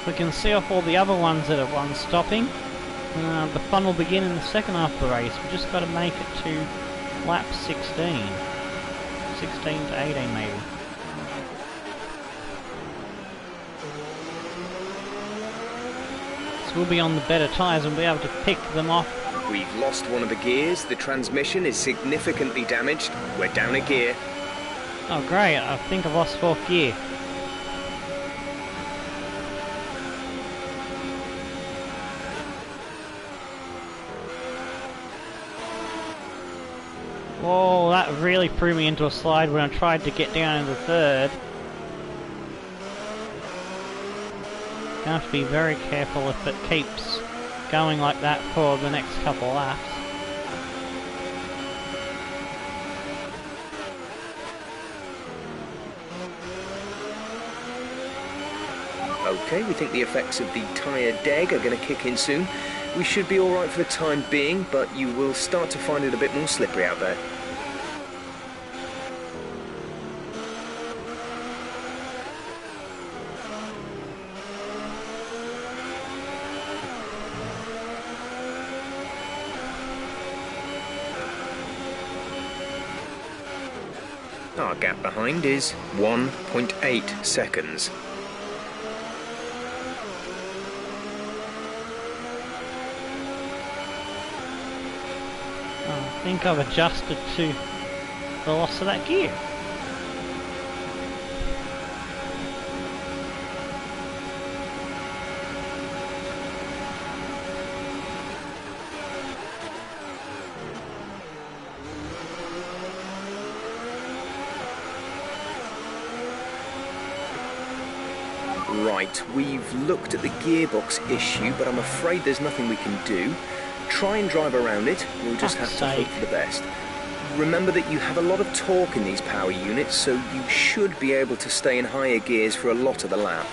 We can see off all the other ones that are one stopping. The fun will begin in the second half of the race. We've just got to make it to lap 16. 16 to 18 maybe. So we'll be on the better tyres and we'll be able to pick them off. We've lost one of the gears. The transmission is significantly damaged. We're down a gear. Oh great, I think I've lost 4th gear. Whoa, that really threw me into a slide when I tried to get down into 3rd. You have to be very careful if it keeps going like that for the next couple laps. Okay, we think the effects of the tyre deg are going to kick in soon. We should be alright for the time being, but you will start to find it a bit more slippery out there. Our gap behind is 1.8 seconds. I think I've adjusted to the loss of that gear. Right, we've looked at the gearbox issue, but I'm afraid there's nothing we can do. Try and drive around it, we'll just have to hope for the best. Remember that you have a lot of torque in these power units, so you should be able to stay in higher gears for a lot of the lap.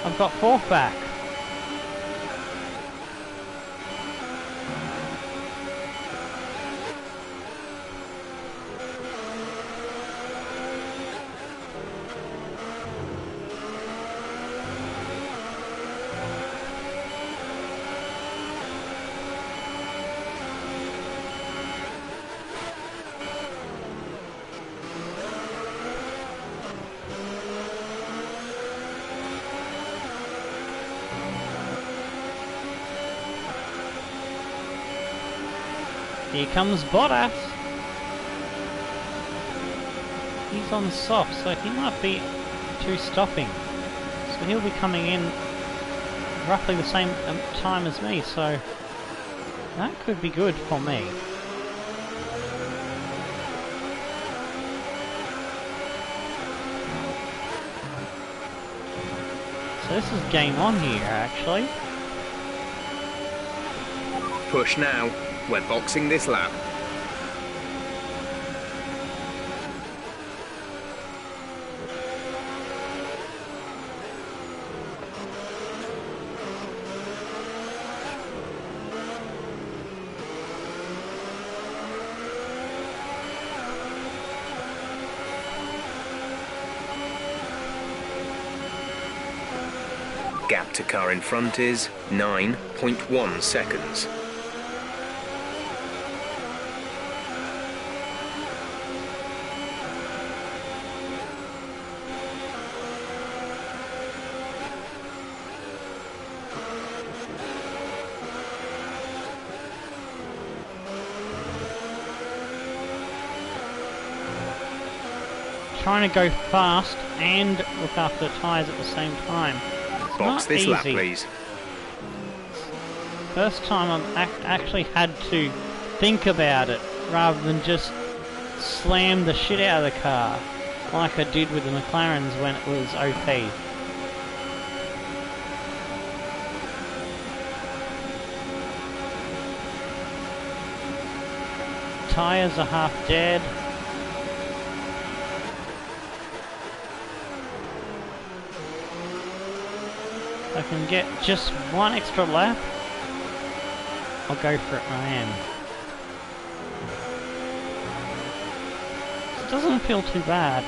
I've got 4th back. Here comes Bottas. He's on soft, so he might be 2 stopping. So he'll be coming in roughly the same time as me, so that could be good for me. So this is game on here, actually. Push now. We're boxing this lap. Gap to car in front is 9.1 seconds. Trying to go fast and look after the tyres at the same time. It's Box this easy. lap, please. First time I've actually had to think about it rather than just slam the shit out of the car like I did with the McLarens when it was OP. tyres are half dead. If I can get just one extra lap, I'll go for it when I am. It doesn't feel too bad.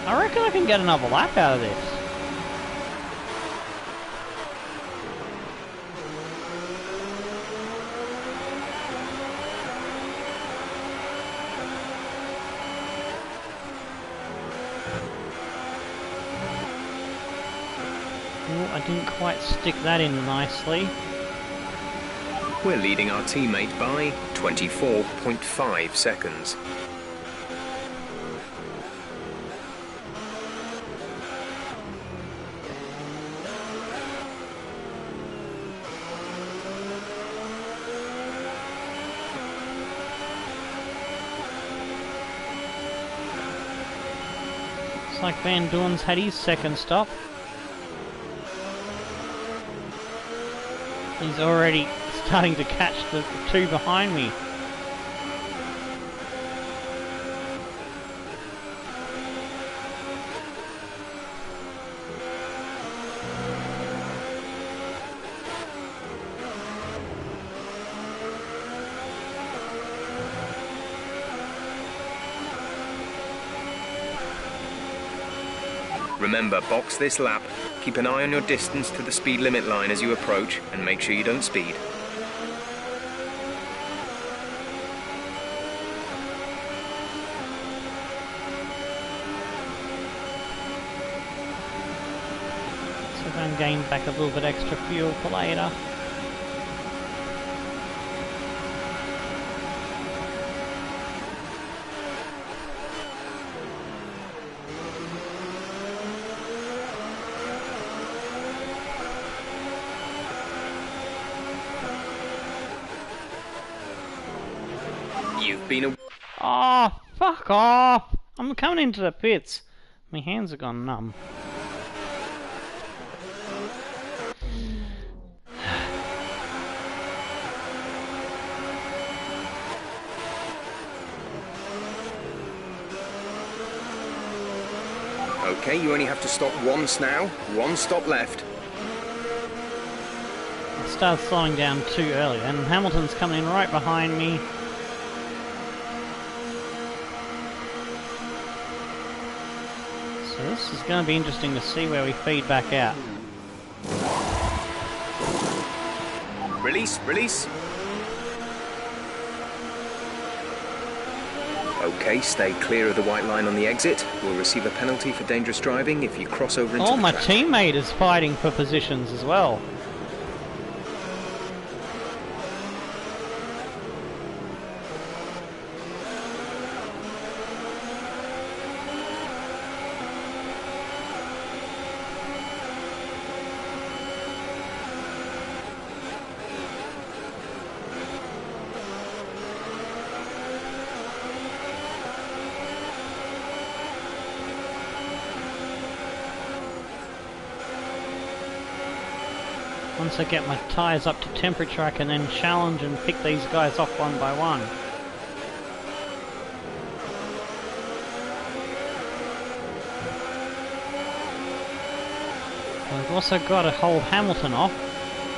I reckon I can get another lap out of this. Oh, I didn't quite stick that in nicely. We're leading our teammate by 24.5 seconds. Looks like Van Doorn's had his second stop. He's already starting to catch the two behind me. Remember, box this lap. Keep an eye on your distance to the speed limit line as you approach, and make sure you don't speed. So if I can gain back a little bit extra fuel for later. You've been a... Oh, fuck off! I'm coming into the pits. My hands have gone numb. Okay, you only have to stop once now. One stop left. I started slowing down too early, and Hamilton's coming in right behind me. So this is going to be interesting to see where we feed back out. Release, release. Okay, stay clear of the white line on the exit. We'll receive a penalty for dangerous driving if you cross over into Oh, the my track. teammate is fighting for positions as well. Once I get my tyres up to temperature, I can then challenge and pick these guys off one by one. I've also got to hold Hamilton off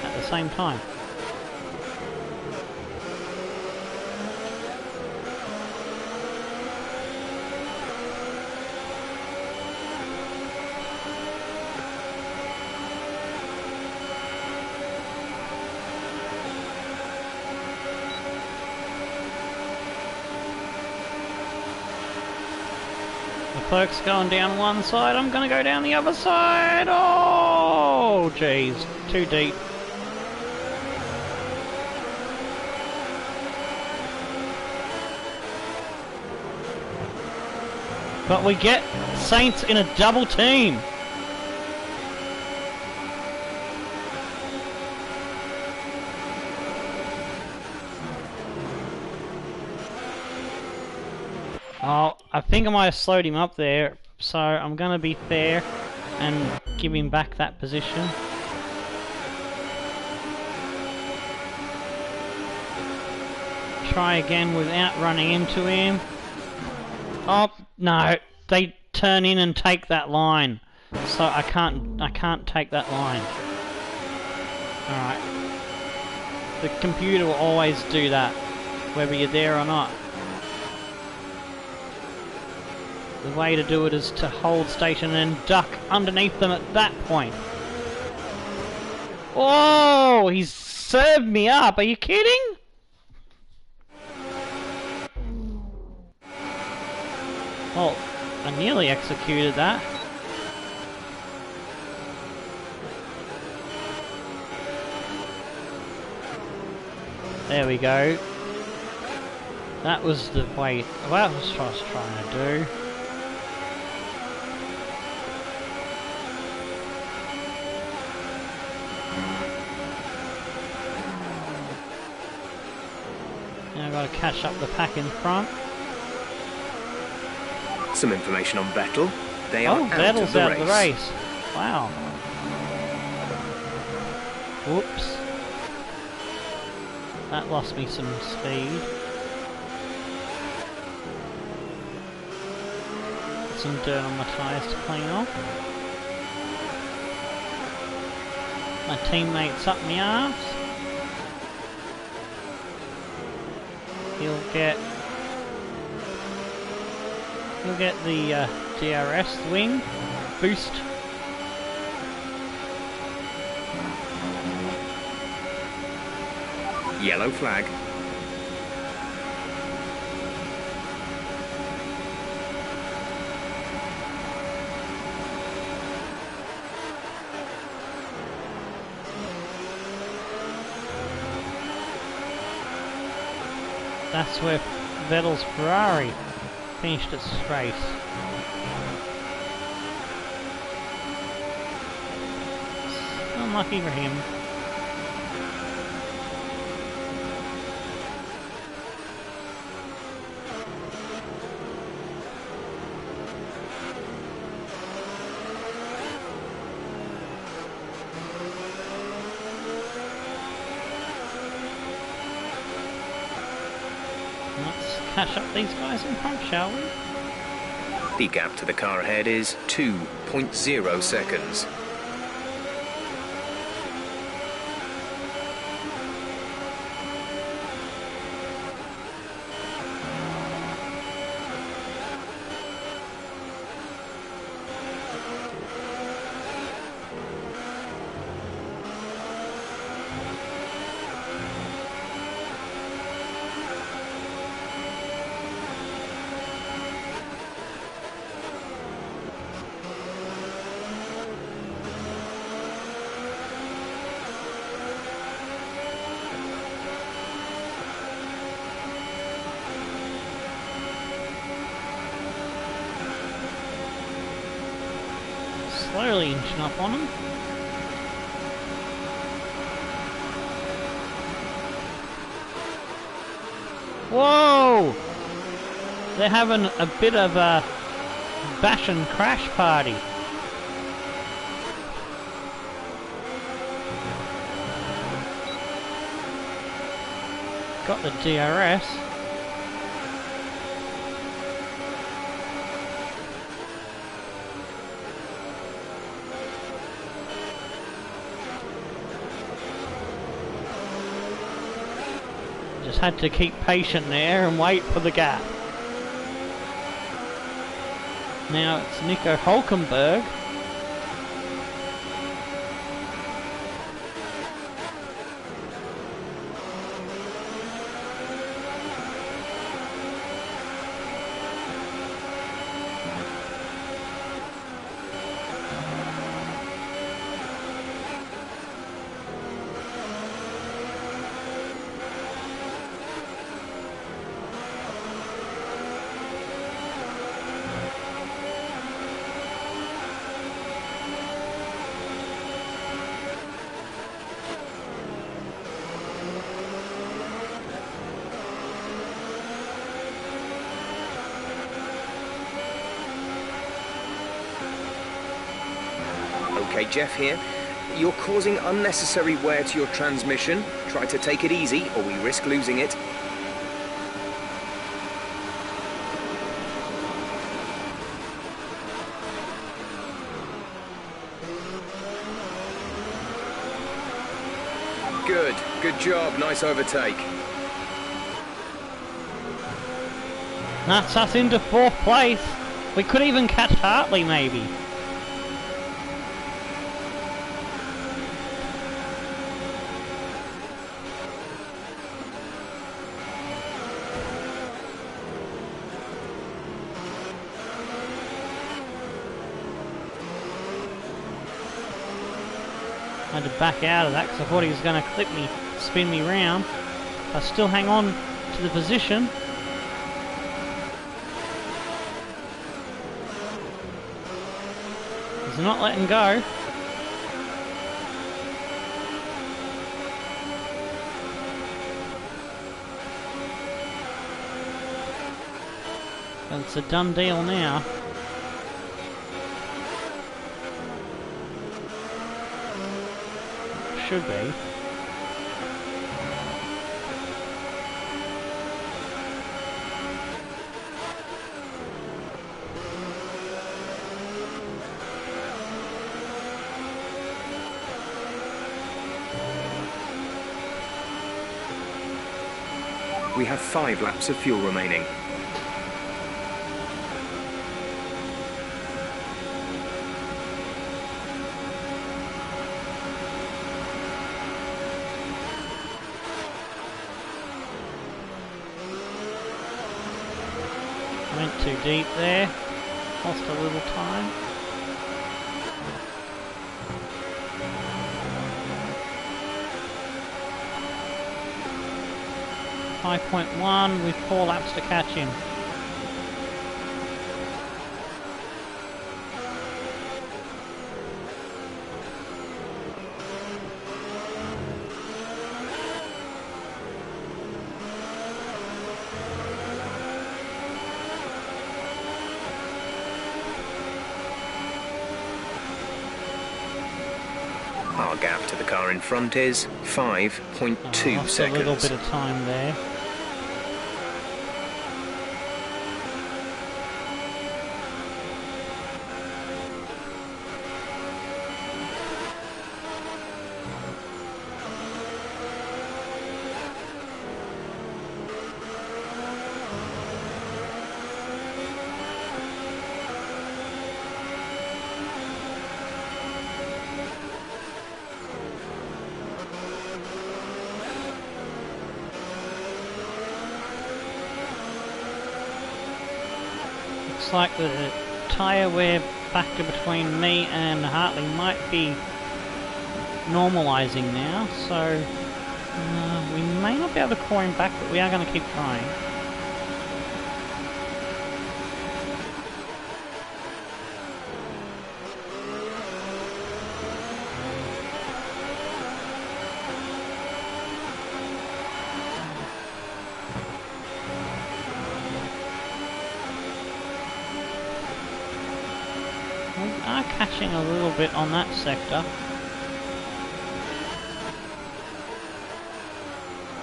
at the same time. Clerk's going down one side, I'm gonna go down the other side. Oh, jeez, too deep. But we get Saints in a double team. Oh, I think I might have slowed him up there, so I'm going to be fair and give him back that position. Try again without running into him. Oh, no, they turn in and take that line, so I can't take that line. Alright. The computer will always do that, whether you're there or not. The way to do it is to hold station and duck underneath them at that point. Oh, he's served me up. Are you kidding? Well, I nearly executed that. There we go. That was the way. Well, that was what I was trying to do. Now I've got to catch up the pack in front. Some information on Vettel. They are Vettel's out of the race. Wow. Whoops. That lost me some speed. Put some dirt on my tyres to clean off. My teammate's up my arse. He'll get the DRS wing boost. Yellow flag. That's where Vettel's Ferrari finished its race. Unlucky for him. Let's catch up these guys in front, shall we? The gap to the car ahead is 2.0 seconds. Slowly inching up on them. Whoa! They're having a bit of a bash and crash party. Got the DRS. Just had to keep patient there and wait for the gap. Now it's Nico Hulkenberg. Okay, Jeff here. You're causing unnecessary wear to your transmission. Try to take it easy, or we risk losing it. Good. Good job. Nice overtake. That's us into 4th place. We could even catch Hartley, maybe. I had to back out of that because I thought he was going to clip me, spin me round. I still hang on to the position. He's not letting go. But it's a done deal now. Should be. We have 5 laps of fuel remaining. Went too deep there. Lost a little time. .1 with 4 laps to catch him. Our gap to the car in front is 5.2 seconds. A little bit of time there. Looks like the tyre wear factor between me and Hartley might be normalising now, so we may not be able to claw him back, but we are going to keep trying. We are catching a little bit on that sector.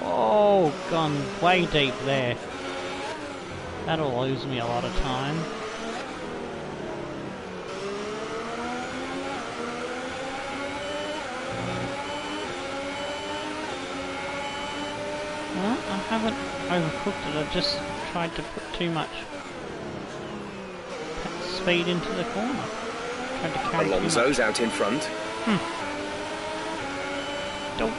Oh gone way deep there. That'll lose me a lot of time. Well, I haven't overcooked it, I just tried to put too much speed into the corner. Tried to carry too much. Alonso's out in front. Don't.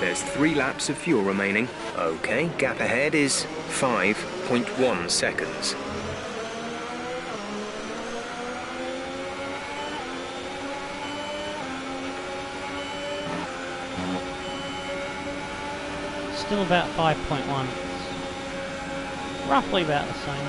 There's 3 laps of fuel remaining. Okay, gap ahead is 5.1 seconds. Still about 5.1. Roughly about the same.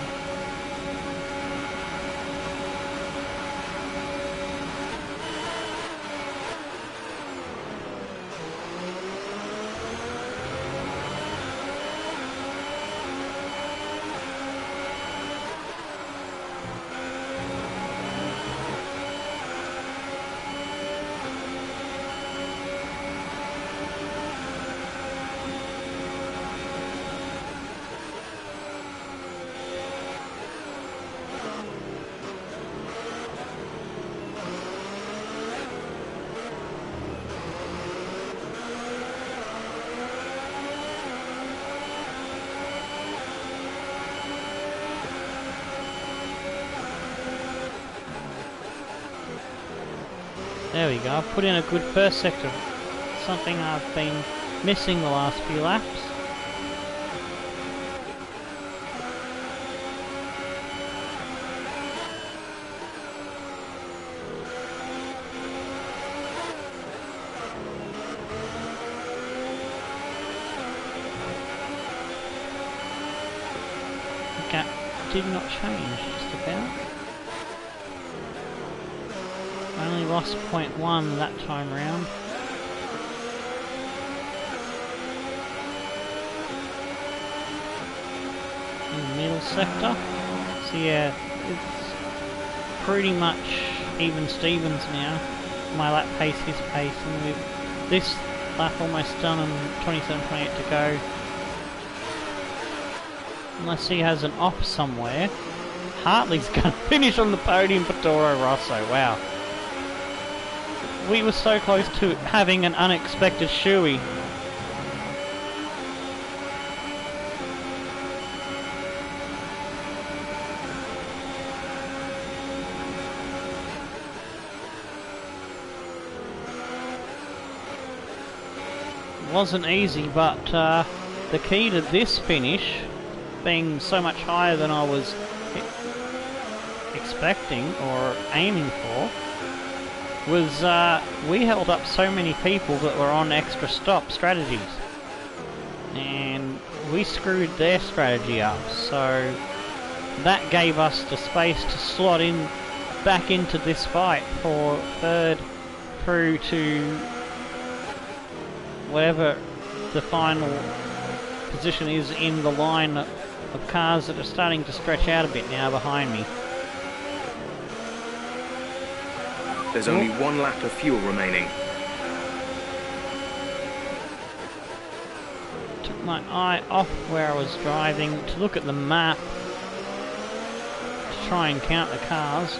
There we go, I've put in a good first sector. Something I've been missing the last few laps. The gap did not change, just about. I only lost 0.1 that time round. In the middle sector. So yeah, it's pretty much even Stevens now. My lap pace, his pace, and with this lap almost done and 27.28 to go. Unless he has an off somewhere. Hartley's going to finish on the podium for Toro Rosso, wow. We were so close to having an unexpected shoey. Wasn't easy, but the key to this finish, being so much higher than I was expecting or aiming for, was we held up so many people that were on extra stop strategies, and we screwed their strategy up, so that gave us the space to slot in back into this fight for third through to whatever the final position is in the line of cars that are starting to stretch out a bit now behind me. There's only 1 lap of fuel remaining. Took my eye off where I was driving to look at the map to try and count the cars,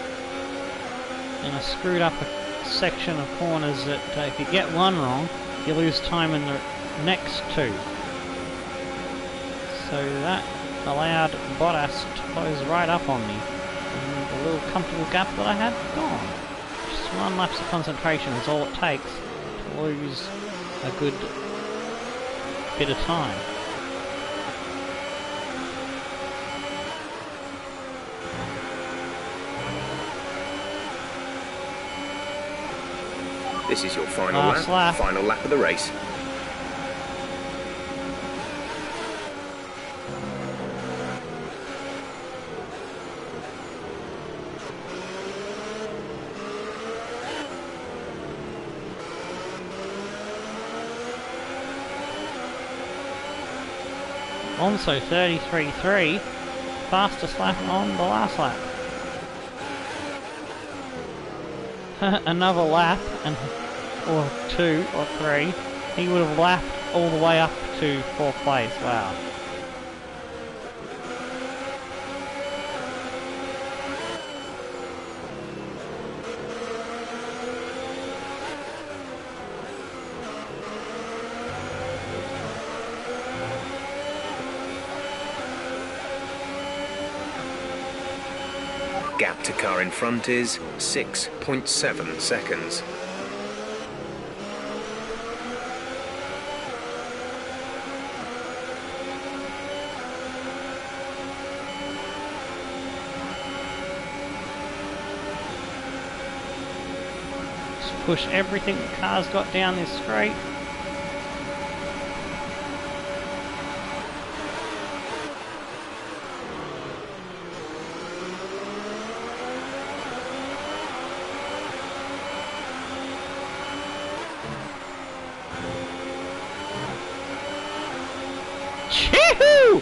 and I screwed up a section of corners that if you get one wrong you lose time in the next 2. So that allowed Bottas to close right up on me, and the little comfortable gap that I had gone. 1 lapse of concentration is all it takes to lose a good bit of time. This is your final Last lap. Final lap of the race. Also 33.3, fastest lap on the last lap. Another lap, or 2 or 3, he would have lapped all the way up to 4th place. Wow. Gap to car in front is 6.7 seconds. Just push everything the car's got down this straight. Chee-hoo!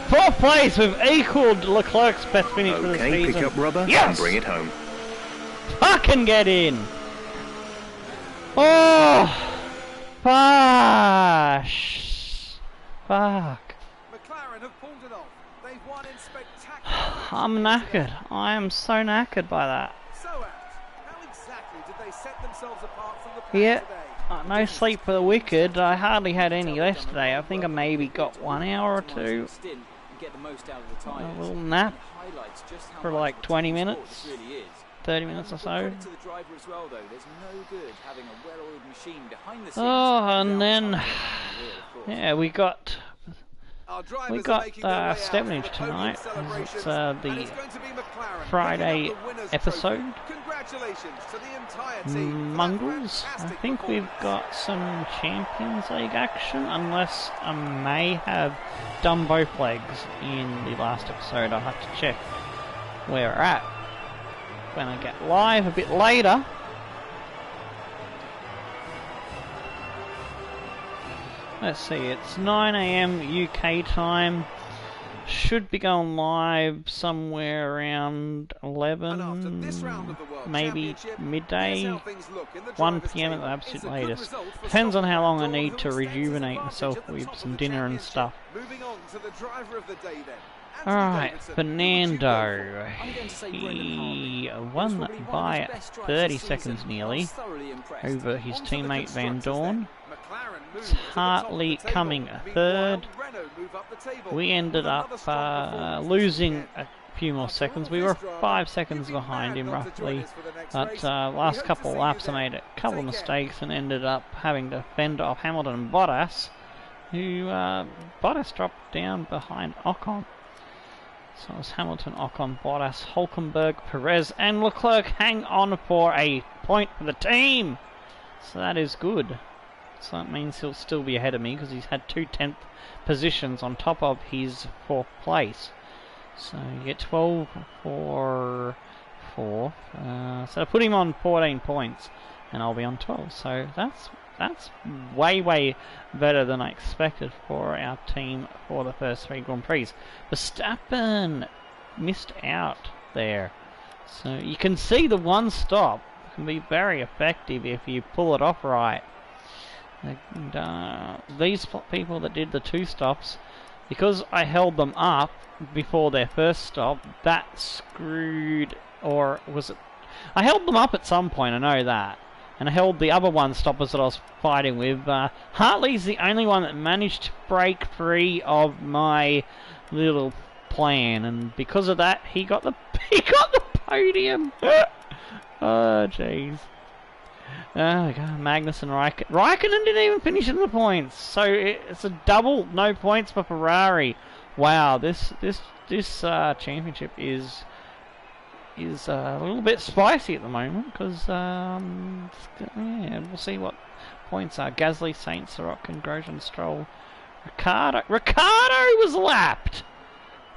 4th place, we've equalled Leclerc's best finish for the season. Okay, pick up rubber Yes! and bring it home. Fucking get in! Oh! Gosh! Fuck. McLaren have pulled it off. They've won in spectacular. I'm knackered. I am so knackered by that. So Ash, how exactly did they set themselves apart from the pack Yeah. today? No sleep for the wicked. I hardly had any yesterday. I think I maybe got 1 hour or 2. A little nap for like 20 minutes, 30 minutes or so. Oh, and then yeah, we got Stevenage tonight. It's the Friday episode. Mongrels. I think we've got some Champions League action, unless I may have done both legs in the last episode. I'll have to check where we're at when I get live a bit later. Let's see, it's 9 AM UK time. Should be going live somewhere around 11, maybe midday, 1 PM at the absolute latest. Depends on how long I need to rejuvenate myself with some dinner and stuff. Alright, Fernando, he won by 30 seconds nearly over his teammate Van Dorn. Hartley coming 3rd. We ended up losing a few more seconds. We were 5 seconds behind him roughly, but last couple of laps I made a couple of mistakes and ended up having to fend off Hamilton and Bottas, who Bottas dropped down behind Ocon. So it was Hamilton, Ocon, Bottas, Hulkenberg, Perez and Leclerc hang on for a point for the team. So that is good. So that means he'll still be ahead of me because he's had 2 10th positions on top of his 4th place. So you get 12 for 4th. So I put him on 14 points and I'll be on 12. So that's way better than I expected for our team for the first 3 Grand Prix. Verstappen missed out there. So you can see the one stop can be very effective if you pull it off right. And, these people that did the 2 stops, because I held them up before their first stop, that screwed, or was it? I held them up at some point, I know that. And I held the other 1 stoppers that I was fighting with. Hartley's the only one that managed to break free of my little plan, and because of that, he got the podium. Oh, jeez. Oh god, Magnus and Raikkonen didn't even finish in the points, so it's a double no points for Ferrari. Wow, this championship is a little bit spicy at the moment because yeah, we'll see what points are. Gasly, Sainz, Sirot, and Grosjean, Stroll, Ricardo was lapped.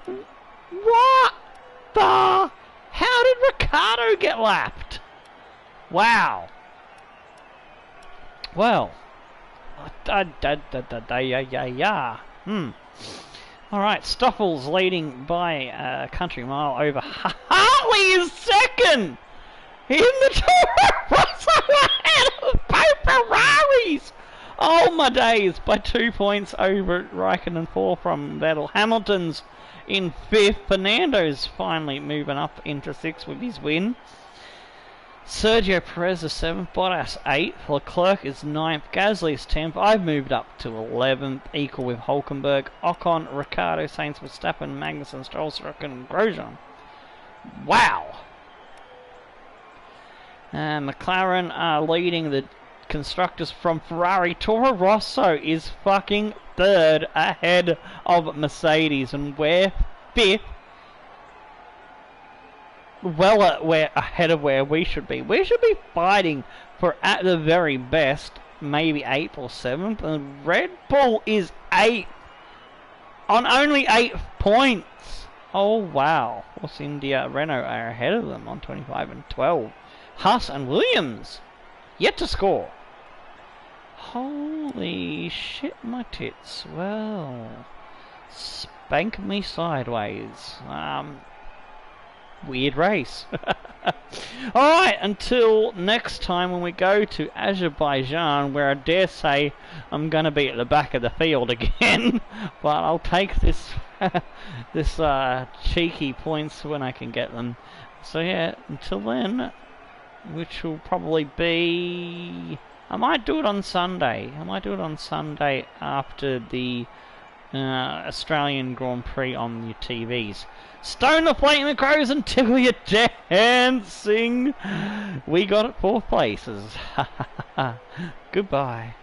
What the? How did Ricardo get lapped? Wow. Well, Alright, Stoffels leading by a country mile over. Hartley is second! In the Toro Rosso ahead of both Ferraris! Oh my days, by 2 points over Raikkonen, 4 from Vettel. Hamilton's in 5th. Fernando's finally moving up into 6th with his win. Sergio Perez is 7th, Bottas 8th, Leclerc is 9th, Gasly is 10th, I've moved up to 11th, equal with Hulkenberg, Ocon, Ricciardo, Sainz, Verstappen, Magnussen, Stroll, Stroken and Grosjean. Wow! McLaren are leading the constructors from Ferrari. Toro Rosso is fucking 3rd ahead of Mercedes, and we're 5th. Well, we're ahead of where we should be. We should be fighting for, at the very best, maybe 8th or 7th. And Red Bull is 8th on only 8 points. Oh, wow. Force India, Renault are ahead of them on 25 and 12. Haas and Williams yet to score. Holy shit, my tits. Well, spank me sideways. Weird race. Alright, until next time when we go to Azerbaijan, where I dare say I'm going to be at the back of the field again. But I'll take this this cheeky points when I can get them. So yeah, until then, which will probably be... I might do it on Sunday. I might do it on Sunday after the Australian Grand Prix on your TVs. Stone the Flaming Crows and tickle your dancing. We got it 4th places. Goodbye.